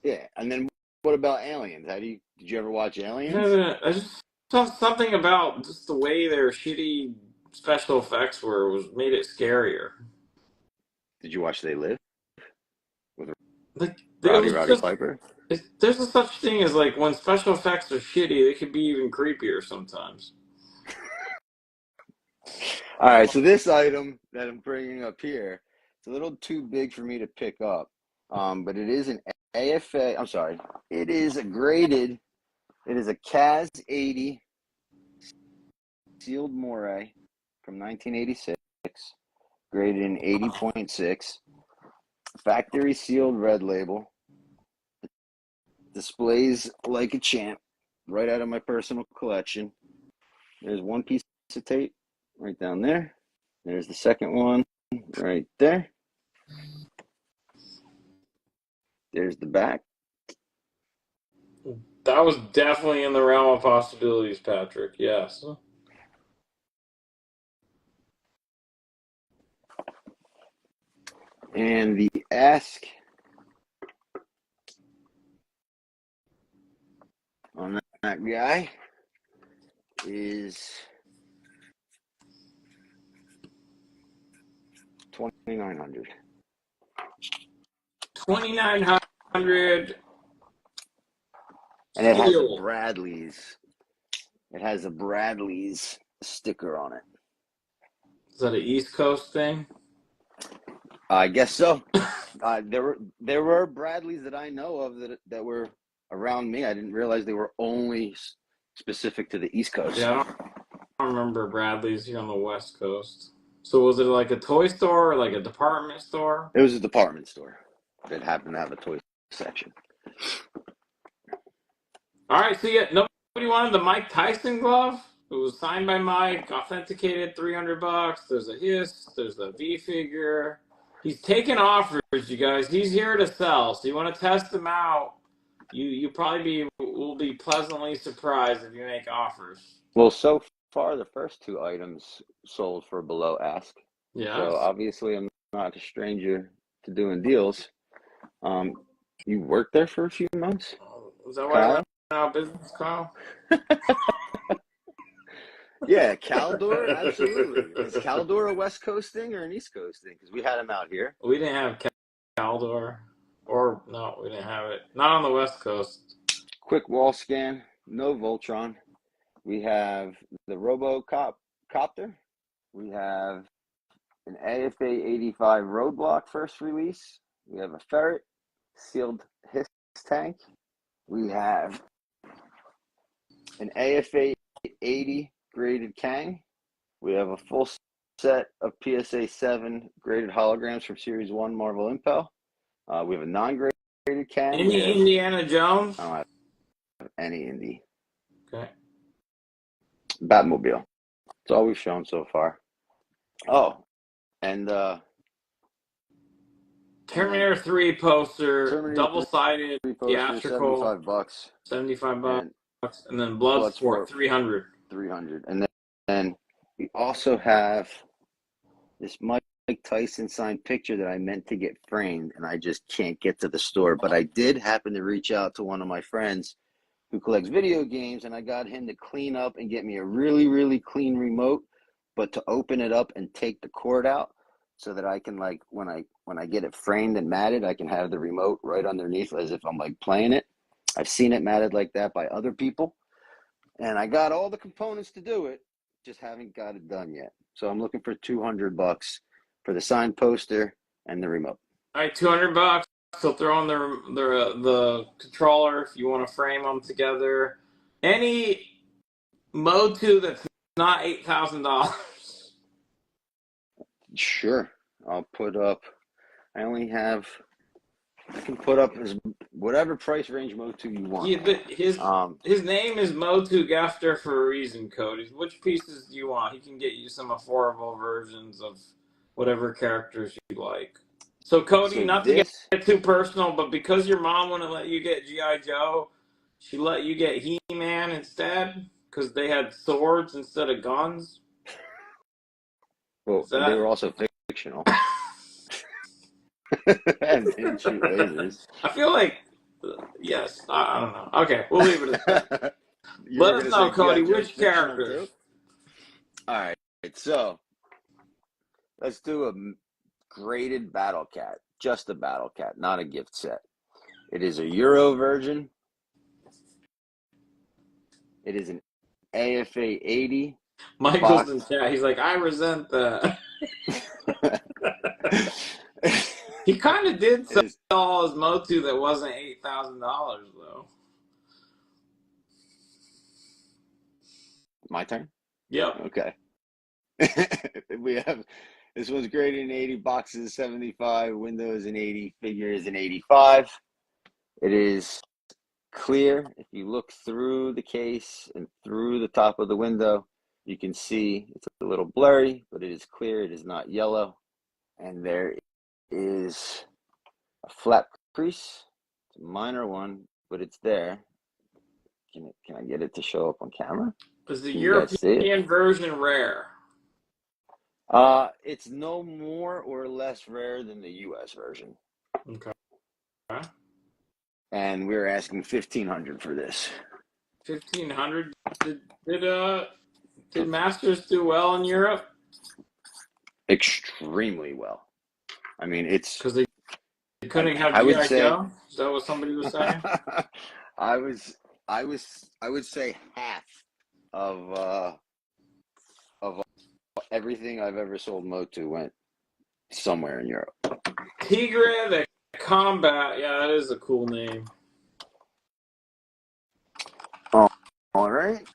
Yeah, and then what about Aliens? Did you ever watch Aliens? I just saw something about just the way their shitty special effects made it scarier. Did you watch They Live? Like Roddy Piper? There's a such thing as like when special effects are shitty, they could be even creepier sometimes. All right, so this item that I'm bringing up here, it's a little too big for me to pick up, but it is an AFA. I'm sorry, it is a graded. It is a CAS 80 sealed moray from 1986, graded in 80.6, factory sealed red label. Displays like a champ, right out of my personal collection. There's one piece of tape right down there. There's the second one right there. There's the back. That was definitely in the realm of possibilities, Patrick. Yes. And the ask on that guy is $2,900. $2,900. And it has a Bradley's. It has a Bradley's sticker on it. Is that an East Coast thing? I guess so. There were Bradleys that I know of that were around me. I didn't realize they were only specific to the East Coast. Yeah, I don't remember Bradley's here on the West Coast. So was it like a toy store or like a department store? It was a department store that happened to have a toy section. All right, so nobody wanted the Mike Tyson glove? It was signed by Mike, authenticated, $300. There's a Hiss, there's a V figure. He's taking offers, you guys. He's here to sell, so you want to test him out. You probably will be pleasantly surprised if you make offers. Well, so far the first two items sold for below ask. Yeah. So obviously I'm not a stranger to doing deals. You worked there for a few months? Is that why I went out of business, Kyle? Yeah, Caldor, absolutely. Is Caldor a West Coast thing or an East Coast thing? Because we had him out here. We didn't have Caldor. Or, no, we didn't have it. Not on the West Coast. Quick wall scan, no Voltron. We have the RoboCopter. We have an AFA 85 Roadblock first release. We have a Ferret sealed Hiss tank. We have an AFA 80 graded Kang. We have a full set of PSA 7 graded holograms from Series 1 Marvel Impel. We have a non-graded Kang. Any Indiana Jones? I don't have any Indy. Okay. Batmobile. That's all we've shown so far. Oh, and Terminator 3 poster, double-sided, theatrical, $75. $75, and then Bloodsport, $300. And then we also have this Mike Tyson signed picture that I meant to get framed, and I just can't get to the store. But I did happen to reach out to one of my friends who collects video games, and I got him to clean up and get me a really, really clean remote, but to open it up and take the cord out so that I can, like, when I get it framed and matted, I can have the remote right underneath as if I'm like playing it. I've seen it matted like that by other people, and I got all the components to do it, just haven't got it done yet. So I'm looking for $200 for the signed poster and the remote. All right, $200. So throw in the controller if you want to frame them together. Any Motu that's not $8,000. Sure, I'll put up. I can put up whatever price range Motu you want. Yeah, but his name is Motu Gafter for a reason, Cody. Which pieces do you want? He can get you some affordable versions of whatever characters you like. So, Cody, not to get too personal, but because your mom wouldn't let you get G.I. Joe, she let you get He-Man instead because they had swords instead of guns. Well, they were also fictional. And didn't shoot lasers. I feel like, yes, I don't know. Okay, we'll leave it at that. Let us know, Cody, which characters. All right, so let's do a graded Battle Cat, just a Battle Cat, not a gift set. It is a Euro version. It is an AFA 80. Michael's in chat. He's like, I resent that. He kind of did sell his Motu that wasn't $8,000 though. My turn? Yep. Okay. We have, this one's graded in 80, boxes 75, windows in 80, figures in 85. It is clear. If you look through the case and through the top of the window, you can see it's a little blurry, but it is clear. It is not yellow. And there is a flat crease. It's a minor one, but it's there. Can I get it to show up on camera? Is the European version rare? It's no more or less rare than the U.S. version. Okay. And we're asking $1,500 for this. $1,500. Did Masters do well in Europe? Extremely well. I mean, it's because they couldn't have G.I. Joe. Is that what somebody was saying? I would say half of everything I've ever sold Motu went somewhere in Europe. Tigre the Combat. Yeah, that is a cool name. All right.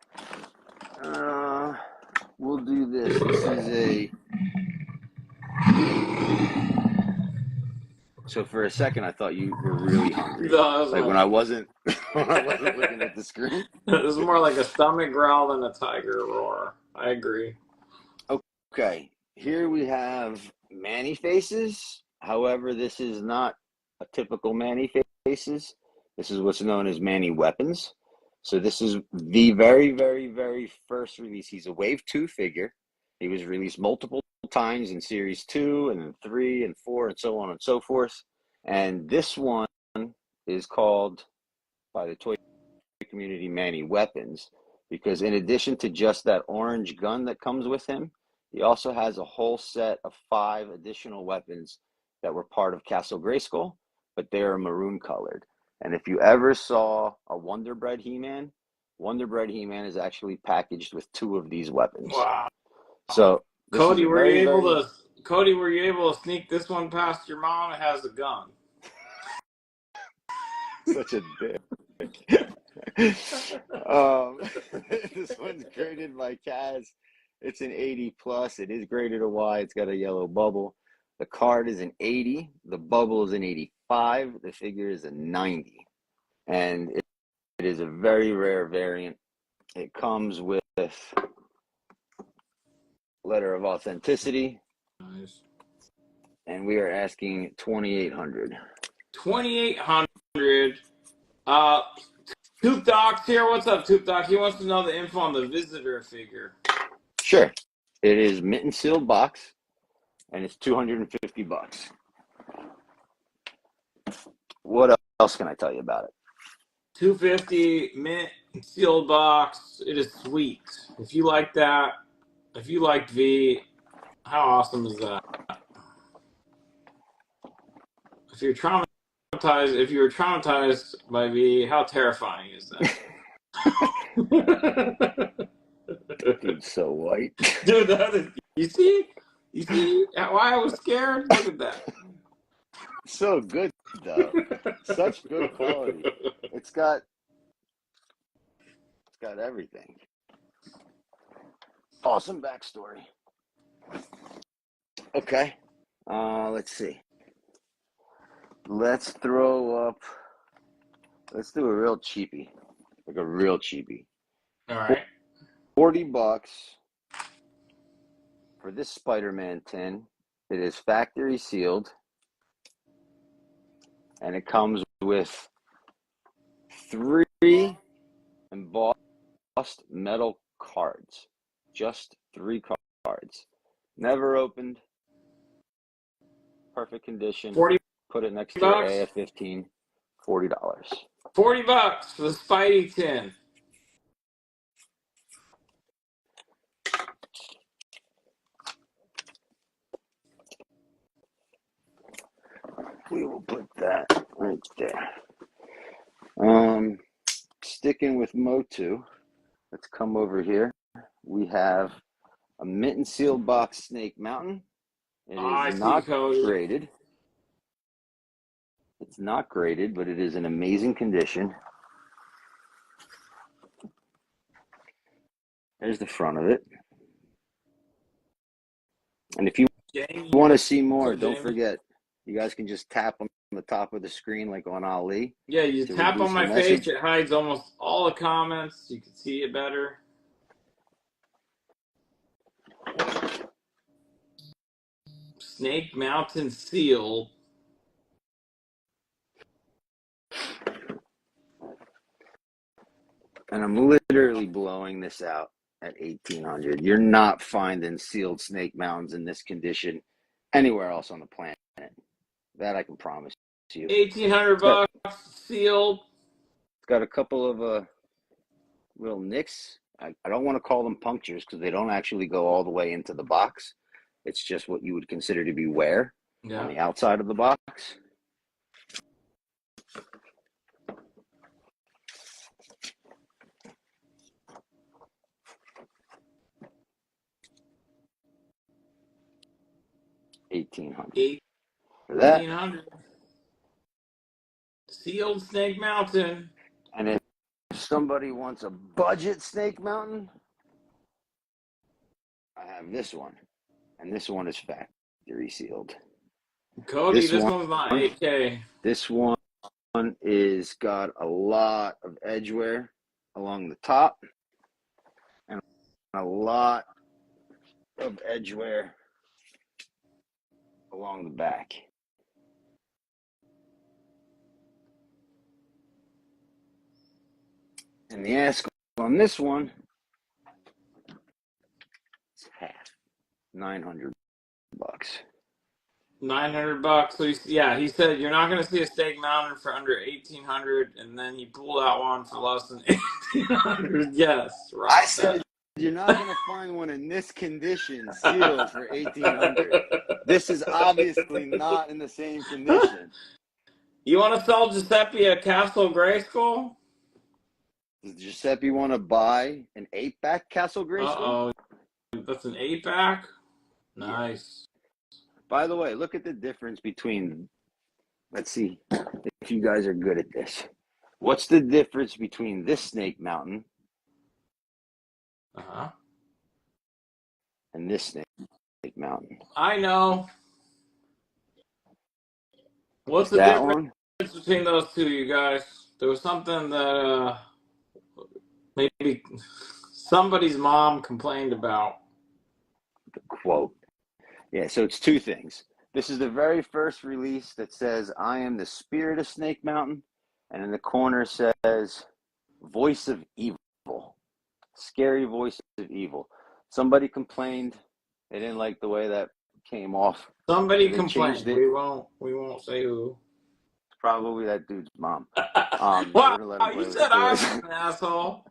We'll do this. This is a... So for a second, I thought you were really hungry. No, like when I wasn't looking at the screen. It was more like a stomach growl than a tiger roar. I agree. Okay, here we have Manny faces. However, this is not a typical Manny faces. This is what's known as Manny weapons. So this is the very, very, very first release. He's a Wave 2 figure. He was released multiple times in Series 2 and then 3 and 4 and so on and so forth. And this one is called by the toy community Manny Weapons because in addition to just that orange gun that comes with him, he also has a whole set of 5 additional weapons that were part of Castle Grayskull, but they are maroon colored. And if you ever saw a Wonder Bread He-Man, Wonder Bread He-Man is actually packaged with 2 of these weapons. Wow. So Cody, were you able to sneak this one past your mom? It has a gun. Such a dick. This one's graded by Kaz. It's an 80 plus. It is graded a Y. It's got a yellow bubble. The card is an 80. The bubble is an 85. The figure is a 90. And it is a very rare variant. It comes with letter of authenticity. Nice. And we are asking $2,800. $2,800. Tooth Doc's here. What's up, Tooth Doc? He wants to know the info on the visitor figure. Sure. It is mint and sealed box, and it's $250. What else can I tell you about it? $250 mint sealed box. It is sweet. If you like that, if you like V, how awesome is that? If you're traumatized by V, how terrifying is that? Dude's so white. Dude, you see why I was scared? Look at that. So good though. Such good quality. It's got everything. Awesome backstory. Okay. Let's see. Let's do a real cheapie. Like a real cheapie. All right. $40 for this Spider-Man tin. It is factory sealed. And it comes with 3 embossed metal cards. Just 3 cards. Never opened. Perfect condition. 40 Put it next to bucks? AF-15. $40. $40 for the Spidey tin. We will put that right there. Sticking with Motu, let's come over here. We have a mint and sealed box Snake Mountain. It is not graded. It's not graded, but it is in amazing condition. There's the front of it. And if you want to see more, don't forget, you guys can just tap on the top of the screen like on Ali. Yeah, you tap on my face, it hides almost all the comments. You can see it better. Snake Mountain seal. And I'm literally blowing this out at 1,800. You're not finding sealed Snake Mountains in this condition anywhere else on the planet. That I can promise you. $1,800 sealed. It's got a couple of little nicks. I don't want to call them punctures because they don't actually go all the way into the box. It's just what you would consider to be wear on the outside of the box. $1,800. For that. $1,800. Sealed Snake Mountain. And if somebody wants a budget Snake Mountain, I have this one. And this one is factory sealed. Cody, this one's not 8K. This one is got a lot of edge wear along the top and a lot of edge wear along the back. And the ask on this one is half, $900. $900. So he said you're not going to see a Snake Mountain for under 1,800, and then he pulled out one for less than 1,800. Yes, right. I said you're not going to find one in this condition sealed for 1,800. This is obviously not in the same condition. You want to sell Giuseppe a Castle Grayskull? Does Giuseppe want to buy an 8-pack Castle Grayskull? That's an 8-pack? Nice. By the way, look at the difference between, let's see if you guys are good at this. What's the difference between this Snake Mountain and this Snake Mountain? I know. What's the difference between those two, you guys? There was something that maybe somebody's mom complained about. The quote. Yeah, so it's 2 things. This is the very first release that says, I am the spirit of Snake Mountain. And in the corner says, voice of evil. Scary voice of evil. Somebody complained. They didn't like the way that came off. Somebody complained. We won't say who. It's probably that dude's mom. Wow, We're gonna let him play you with the said I was toys. an asshole.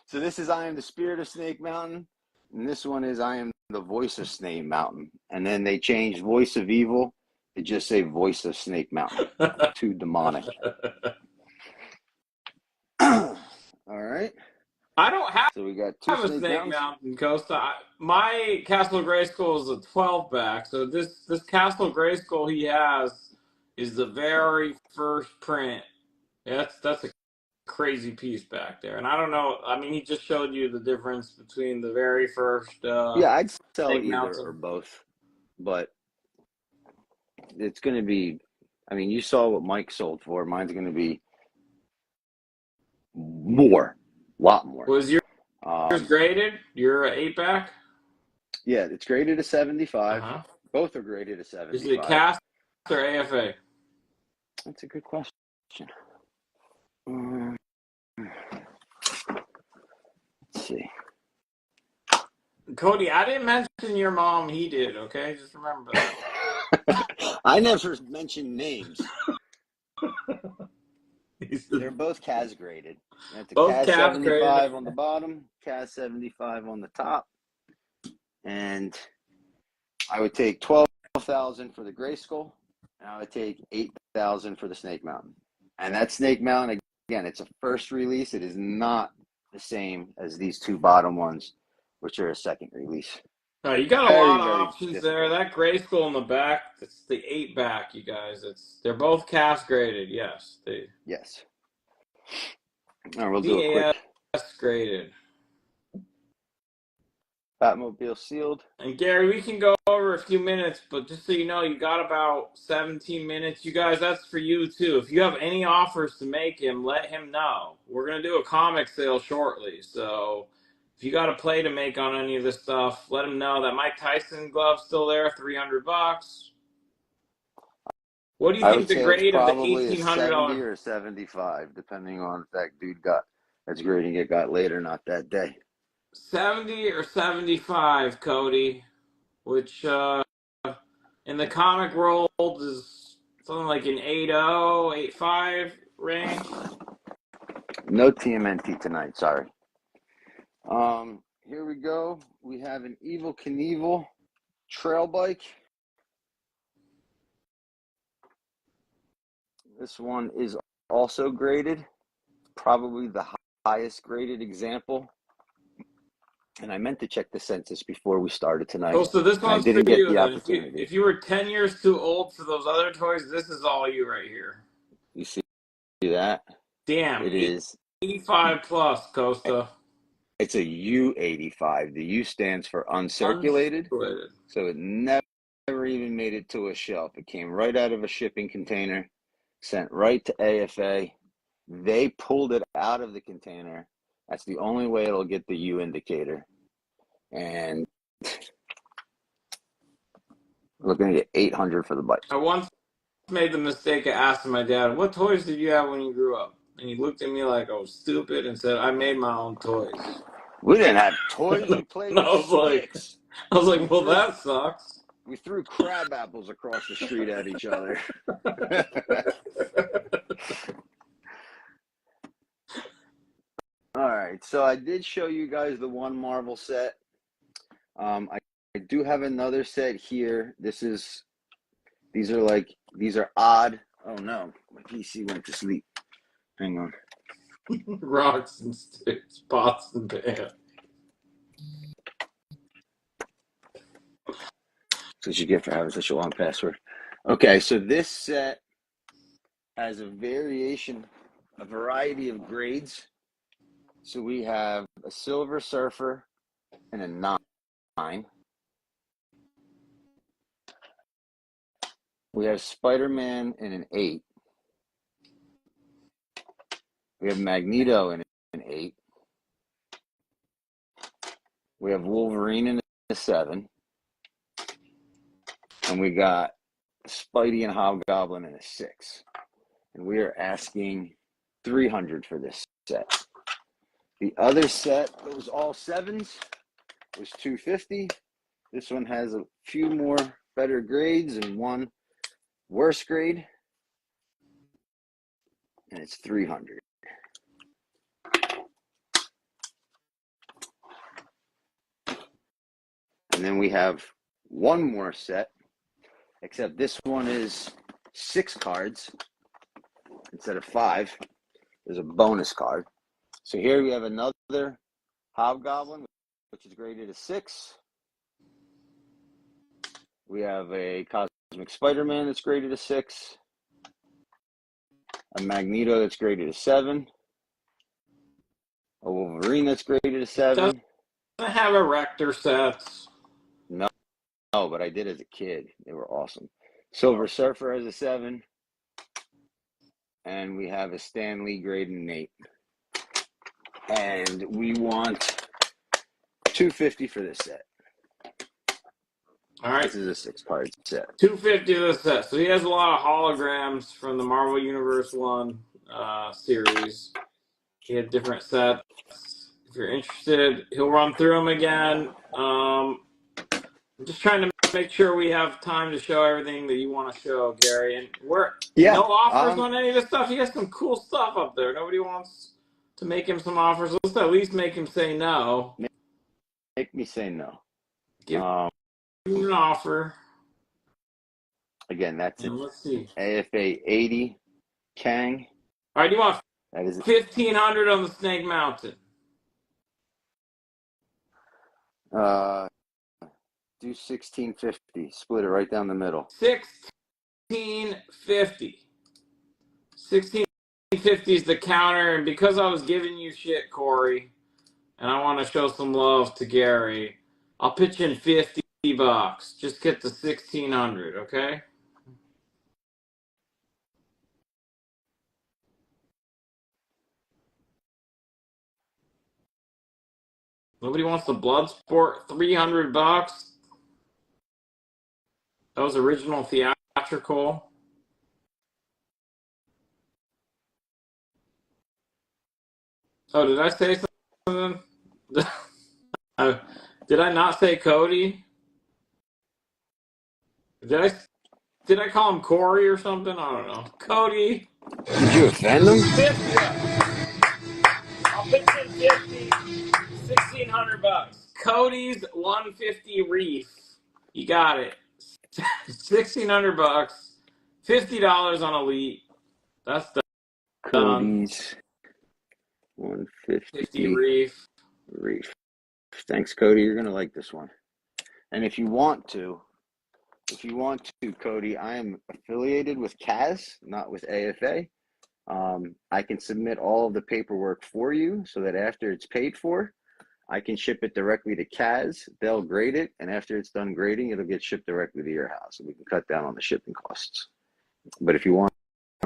So this is I am the spirit of Snake Mountain, and this one is I am the voice of Snake Mountain. And then they changed voice of evil to just say voice of Snake Mountain. Too demonic. All right. I don't have So we got two a Snake Snake Mountains. Mountain Costa. My Castle Grayskull is a 12 back, so this Castle Grayskull he has is the very first print. That's a crazy piece back there, and I don't know. I mean, he just showed you the difference between the very first Yeah, I'd sell Snake either or Mountain. both, but it's going to be. I mean, you saw what Mike sold for. Mine's going to be more, a lot more. Was yours graded? You're an 8 back. Yeah, it's graded a 75. Uh-huh. Both are graded a Is 75. it cast or AFA? That's a good question. Let's see. Cody, I didn't mention your mom. He did. Okay, just remember that. I never mentioned names. They're both CAS graded. That's a Both CAS CAS 75 graded. on the bottom, CAS 75 on the top. And I would take 12,000 for the Grayskull, and I would take 8,000 for the Snake Mountain. And that Snake Mountain, again, it's a first release. It is not the same as these two bottom ones, which are a second release. You got a Very, lot of very options difficult. there. That Grayskull in the back, it's the 8 back, you guys. They're both CAS graded. Yes, Yes. All right, we'll do a quick CAS graded. Batmobile sealed. And Gary, we can go over a few minutes, but just so you know, you got about 17 minutes. You guys, that's for you too. If you have any offers to make him, let him know. We're going to do a comic sale shortly. So if you got a play to make on any of this stuff, let him know. That Mike Tyson glove's still there, $300. What do you I think would the say it's grade of the probably a 70 $1,800? or 75, depending on if that dude that's grading it got later, not that day. 70 or 75, Cody, which in the comic world is something like an 8.0, 8.5 range. No TMNT tonight, sorry. Here we go. We have an Evel Knievel trail bike. This one is also graded, probably the highest graded example. And I meant to check the census before we started tonight. Oh, so this one's I didn't for get you the then. opportunity. If you were 10 years too old for those other toys, this is all you right here. You see that? Damn, It is 85 plus, Costa. It's a U85. The U stands for uncirculated. So it never even made it to a shelf. It came right out of a shipping container, sent right to AFA. They pulled it out of the container. That's the only way it'll get the U indicator. And looking to get 800 for the bike. I once made the mistake of asking my dad, "What toys did you have when you grew up?" And he looked at me like I was stupid and said, "I made my own toys." We didn't have toys. We played with sticks. I was like, well, that sucks. We threw crab apples across the street at each other. All right, so I did show you guys the one Marvel set. I do have another set here. These are odd. Oh no, my PC went to sleep. Hang on. Rocks and sticks, pots and pans. So you get for having such a long password. Okay, so this set has a variety of grades. So we have a Silver Surfer and a 9. We have Spider-Man in an 8. We have Magneto in an 8. We have Wolverine in a 7. And we got Spidey and Hobgoblin in a 6. And we are asking $300 for this set. The other set that was all 7s was $250. This one has a few more better grades and one worse grade. and it's 300. And then we have one more set, except this one is 6 cards instead of 5. There's a bonus card. So here we have another Hobgoblin, which is graded a 6. We have a Cosmic Spider-Man that's graded a 6. A Magneto that's graded a 7. A Wolverine that's graded a 7. Doesn't have Erector sets. No, but I did as a kid. They were awesome. Silver Surfer has a 7. And we have a Stan Lee graded an 8. And we want $250 for this set. All right. This is a 6-card set. $250 this set. So he has a lot of holograms from the Marvel Universe 1 series. He had different sets. If you're interested, he'll run through them again. I'm just trying to make sure we have time to show everything that you want to show, Gary. And no offers on any of this stuff. He has some cool stuff up there. Nobody wants to make him some offers. Let's at least make him say no. Make me say no. Give him an offer. Again, that's it. Let's see. AFA 80 Kang. All right, you want that is $1,500 on the Snake Mountain. Do $1,650. Split it right down the middle. $1,650. $1,650 is the counter, and because I was giving you shit, Corey, and I want to show some love to Gary, I'll pitch in $50. Just get the $1,600, okay? Nobody wants the Bloodsport, $300. That was original theatrical. Oh, did I say something? Did I not say Cody? Did I call him Corey or something? I don't know. Cody. Did you offend him? 50. I'll pitch in 50. $1,600. Cody's 150 Reef. You got it. $1,600. $50 on Elite. That's done. Cody's 150 50 Reef. Thanks, Cody. You're gonna like this one. And if you want to, Cody, I am affiliated with Kaz, not with AFA. I can submit all of the paperwork for you so that after it's paid for, I can ship it directly to Kaz. They'll grade it, and after it's done grading, it'll get shipped directly to your house, and we can cut down on the shipping costs. But if you want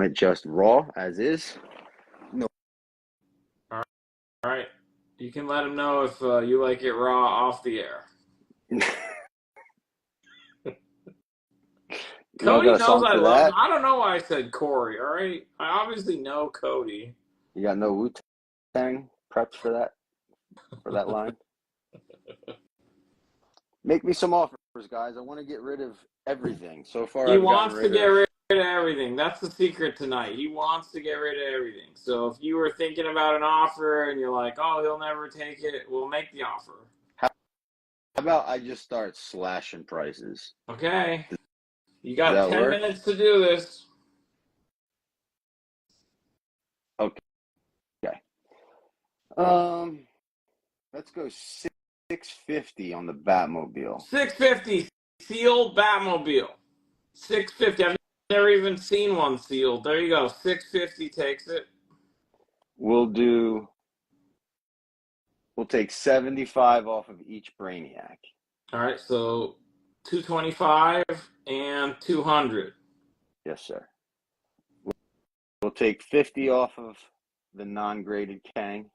it just raw as is, no. All right. You can let him know if you like it raw off the air. Cody knows I love him. I don't know why I said Corey, all right? I obviously know Cody. You got no Wu-Tang prepped for that line? Make me some offers, guys. I want to get rid of everything. So far, he wants to get rid of everything. That's the secret tonight. He wants to get rid of everything. So if you were thinking about an offer and you're like, oh, he'll never take it, we'll make the offer. How about I just start slashing prices? Okay. You got 10 minutes to do this. Okay. Let's go $650 on the Batmobile. $650 sealed Batmobile. $650. I've never even seen one sealed. There you go. $650 takes it. We'll take 75 off of each Brainiac. All right, so 225 and 200. Yes, sir. We'll take 50 off of the non-graded Kang.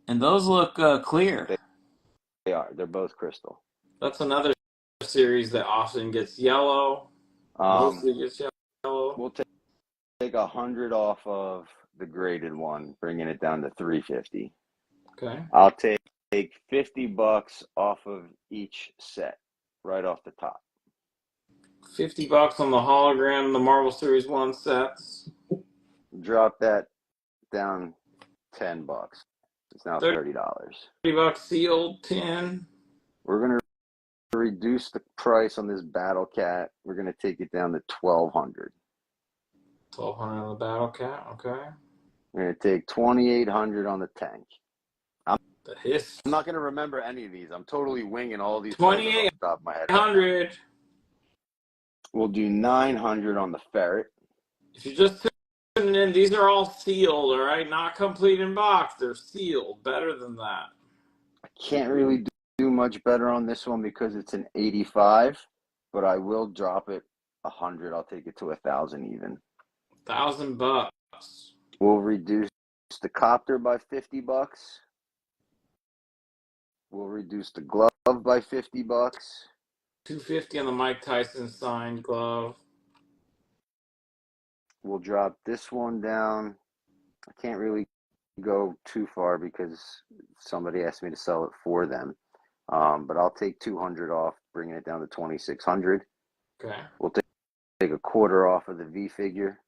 And those look clear. They are. They're both crystal. That's another series that often gets yellow. Mostly gets yellow. We'll take 100 off of the graded one, bringing it down to 350. Okay. I'll take $50 off of each set, right off the top. $50 on the hologram, the Marvel Series 1 sets. drop that down $10. It's now $30. $30 sealed tin. We're gonna reduce the price on this Battle Cat. We're gonna take it down to $1,200. $1,200 on the Battle Cat. Okay. We're gonna take $2,800 on the Tank. The Hiss. I'm not gonna remember any of these. I'm totally winging all these. $2,800. Off the top of my head. We'll do $900 on the Ferret. If you're just tuning in, these are all sealed, all right? Not complete in box. They're sealed. Better than that. I can't really do much better on this one because it's an 85, but I will drop it 100. I'll take it to 1,000 even. $1,000. We'll reduce the Copter by $50. We'll reduce the glove by $50. $250 on the Mike Tyson signed glove. We'll drop this one down. I can't really go too far because somebody asked me to sell it for them. But I'll take 200 off, bringing it down to 2,600. Okay. We'll take a quarter off of the V figure.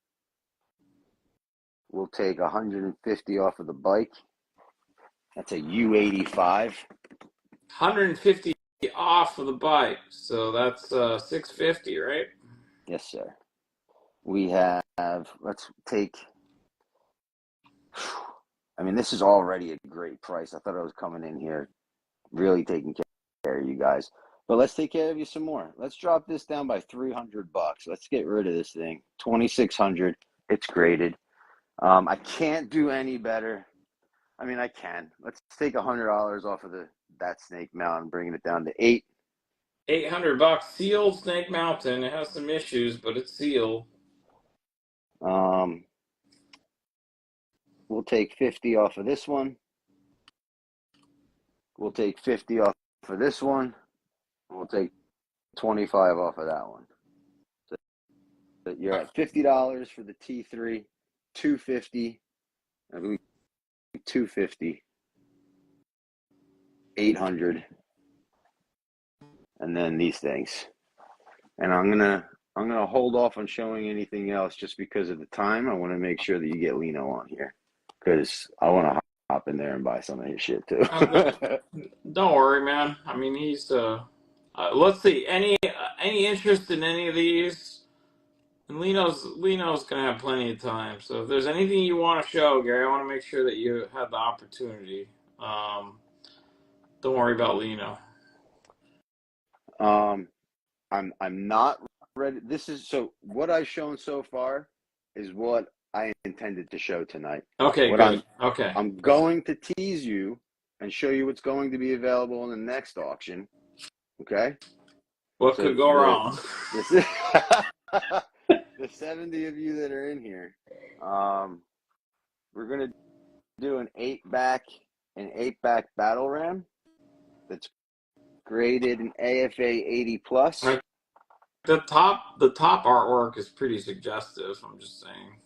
We'll take 150 off of the bike. That's a U85. 150 off of the bike, so that's $650, right? Yes, sir. We have. Let's take. I mean, this is already a great price. I thought I was coming in here, really taking care of you guys. But let's take care of you some more. Let's drop this down by $300. Let's get rid of this thing. 2,600. It's graded. I can't do any better. I mean, I can. Let's take $100 off of that Snake Mountain, bringing it down to $800. Sealed Snake Mountain. It has some issues, but it's sealed. We'll take 50 off of this one. We'll take 50 off of this one. We'll take 25 off of that one. So you're at $50 for the T3, $250, I believe $250, $800, and then these things. And I'm gonna hold off on showing anything else just because of the time. I want to make sure that you get Lino on here because I want to hop in there and buy some of his shit too. Don't worry, man. I mean, he's let's see. Any interest in any of these? And Lino's gonna have plenty of time. So if there's anything you want to show, Gary, I want to make sure that you have the opportunity. Don't worry about Lino. I'm not ready. This is so what I've shown so far is what I intended to show tonight. Okay, good. Okay. I'm going to tease you and show you what's going to be available in the next auction. Okay? What could go wrong? The 70 of you that are in here, we're going to do an 8-back battle ram that's graded an AFA 80 plus. The top artwork is pretty suggestive. I'm just saying.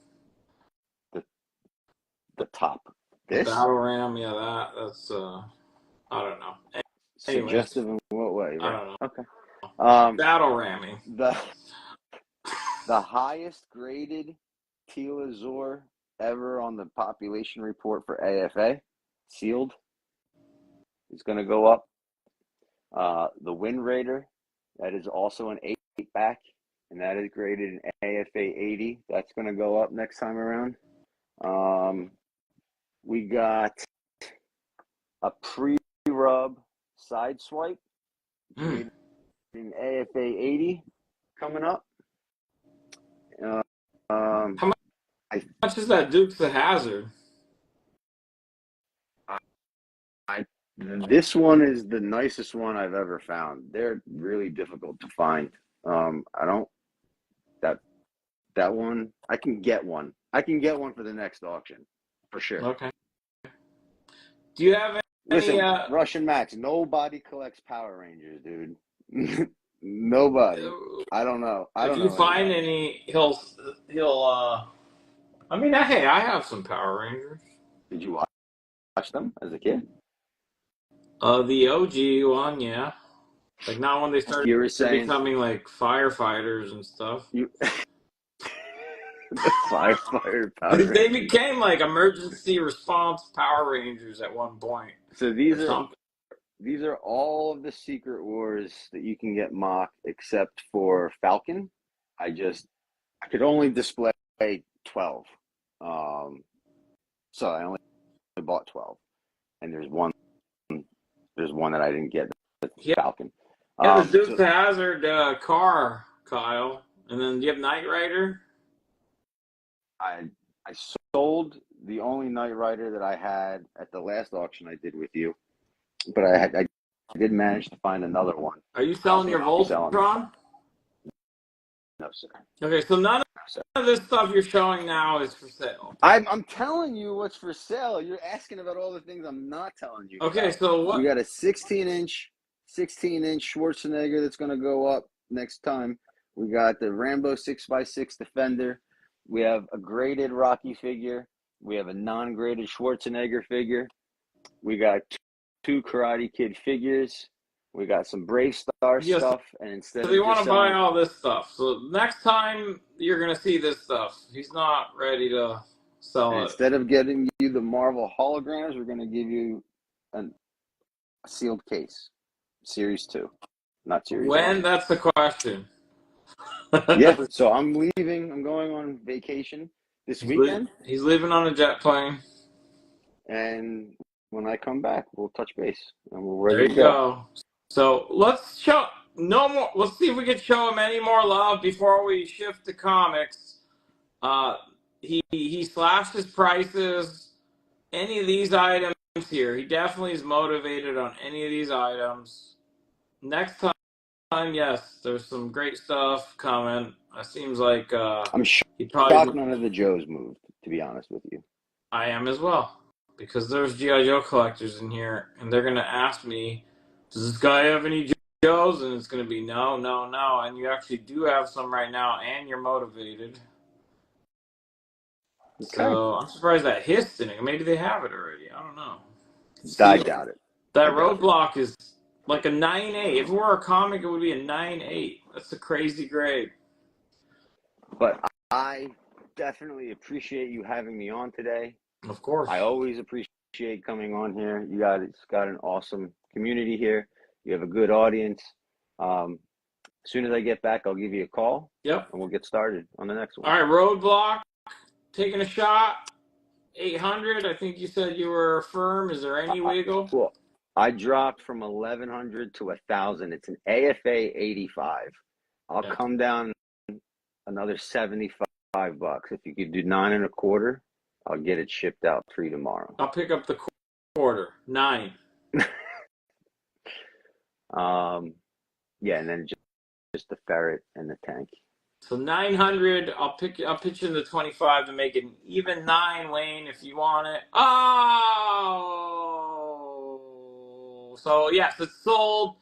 The top. This battle ram, yeah, that's I don't know. Suggestive in what way? Right? I don't know. Okay. Battle ramming. The highest graded Teal Azure ever on the population report for AFA, sealed, is going to go up. The Wind Raider, that is also an 8-back, and that is graded an AFA 80. That's going to go up next time around. We got a pre-rub side swipe, graded an AFA 80 coming up. How much is that Dukes of Hazzard? This one is the nicest one I've ever found. They're really difficult to find. That one, I can get one. I can get one for the next auction, for sure. Okay. Do you have any... Listen, Russian Max, nobody collects Power Rangers, dude. Nobody. I don't know. If you find any, he'll. I mean, hey, I have some Power Rangers. Did you watch them as a kid? The OG one, yeah. Like not when they started you were saying, becoming like firefighters and stuff. The Firefighter Power They Rangers. became like emergency response Power Rangers at one point. So these are all of the Secret Wars that you can get mocked except for Falcon. I could only display 12. So I only bought 12. And there's one that I didn't get, that's Falcon. Yeah, the Dukes of Hazzard car, Kyle. And then do you have Knight Rider? I sold the only Knight Rider that I had at the last auction I did with you, but I did manage to find another one. Are you selling your Voltron? No, sir. Okay, so none of this stuff you're showing now is for sale. I'm telling you what's for sale. You're asking about all the things I'm not telling you. Okay, about. so what? We got a 16-inch Schwarzenegger that's going to go up next time. We got the Rambo 6x6 Defender. We have a graded Rocky figure. We have a non-graded Schwarzenegger figure. We got two Karate Kid figures. We got some Brave Star stuff. And instead so they want to buy all this stuff. So next time you're going to see this stuff. He's not ready to sell it. Instead of getting you the Marvel holograms, we're going to give you a sealed case. Series 2, not Series 1. That's the question. Yeah, so I'm leaving. I'm going on vacation this weekend. He's leaving on a jet plane. And when I come back, we'll touch base. And we're ready there to you go. So let's show no more. Let's see if we can show him any more love before we shift to comics. He slashed his prices. Any of these items here, he definitely is motivated on any of these items. Next time, yes, there's some great stuff coming. It seems like I'm shocked none of the Joes moved, to be honest with you. I am as well, because there's G.I. Joe collectors in here, and they're going to ask me, does this guy have any Joes? And it's going to be no, no, no. And you actually do have some right now, and you're motivated. Okay. So I'm surprised that hissed in it. Maybe they have it already. I don't know. I doubt it. That Roadblock is like a 9.8. If it were a comic, it would be a 9.8. That's a crazy grade. But I definitely appreciate you having me on today. Of course. I always appreciate coming on here. You guys got an awesome community here. You have a good audience. As soon as I get back, I'll give you a call. Yep. And we'll get started on the next one. All right, Roadblock, taking a shot. 800. I think you said you were firm. Is there any wiggle? Well, I dropped from 1,100 to 1,000. It's an AFA 85. I'll come down another $75. If you could do 9 1/4, I'll get it shipped out for you tomorrow. I'll pick up the quarter. 9. Yeah, and then just the ferret and the tank. So 900. I'll pitch in the 25 to make it an even 9, Wayne, if you want it. Oh, so yes, it's sold.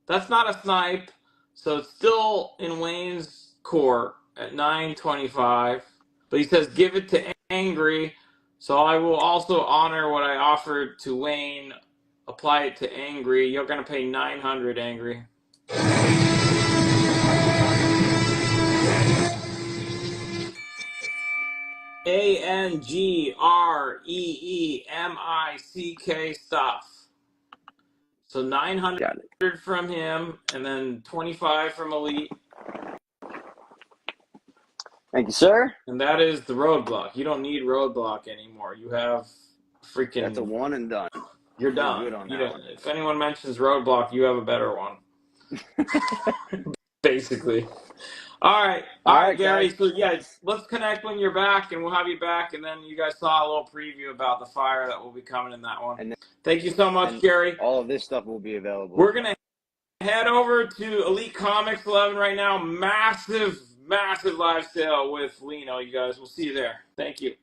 That's not a snipe. So it's still in Wayne's court at 925. But he says give it to Angry. So I will also honor what I offered to Wayne. Apply it to Angry. You're gonna pay 900, Angry. ANGREEMICK stuff. So 900 from him, and then 25 from Elite. Thank you, sir. And that is the Roadblock. You don't need Roadblock anymore. You have freaking. That's a one and done. You're done. Good on that one. If anyone mentions Roadblock, you have a better one. Basically. All right, Gary. Guys. So yeah, let's connect when you're back, and we'll have you back. And then you guys saw a little preview about the fire that will be coming in that one. Thank you so much, Gary. All of this stuff will be available. We're gonna head over to Elite Comics 11 right now. Massive live sale with Lino. You guys, we'll see you there. Thank you.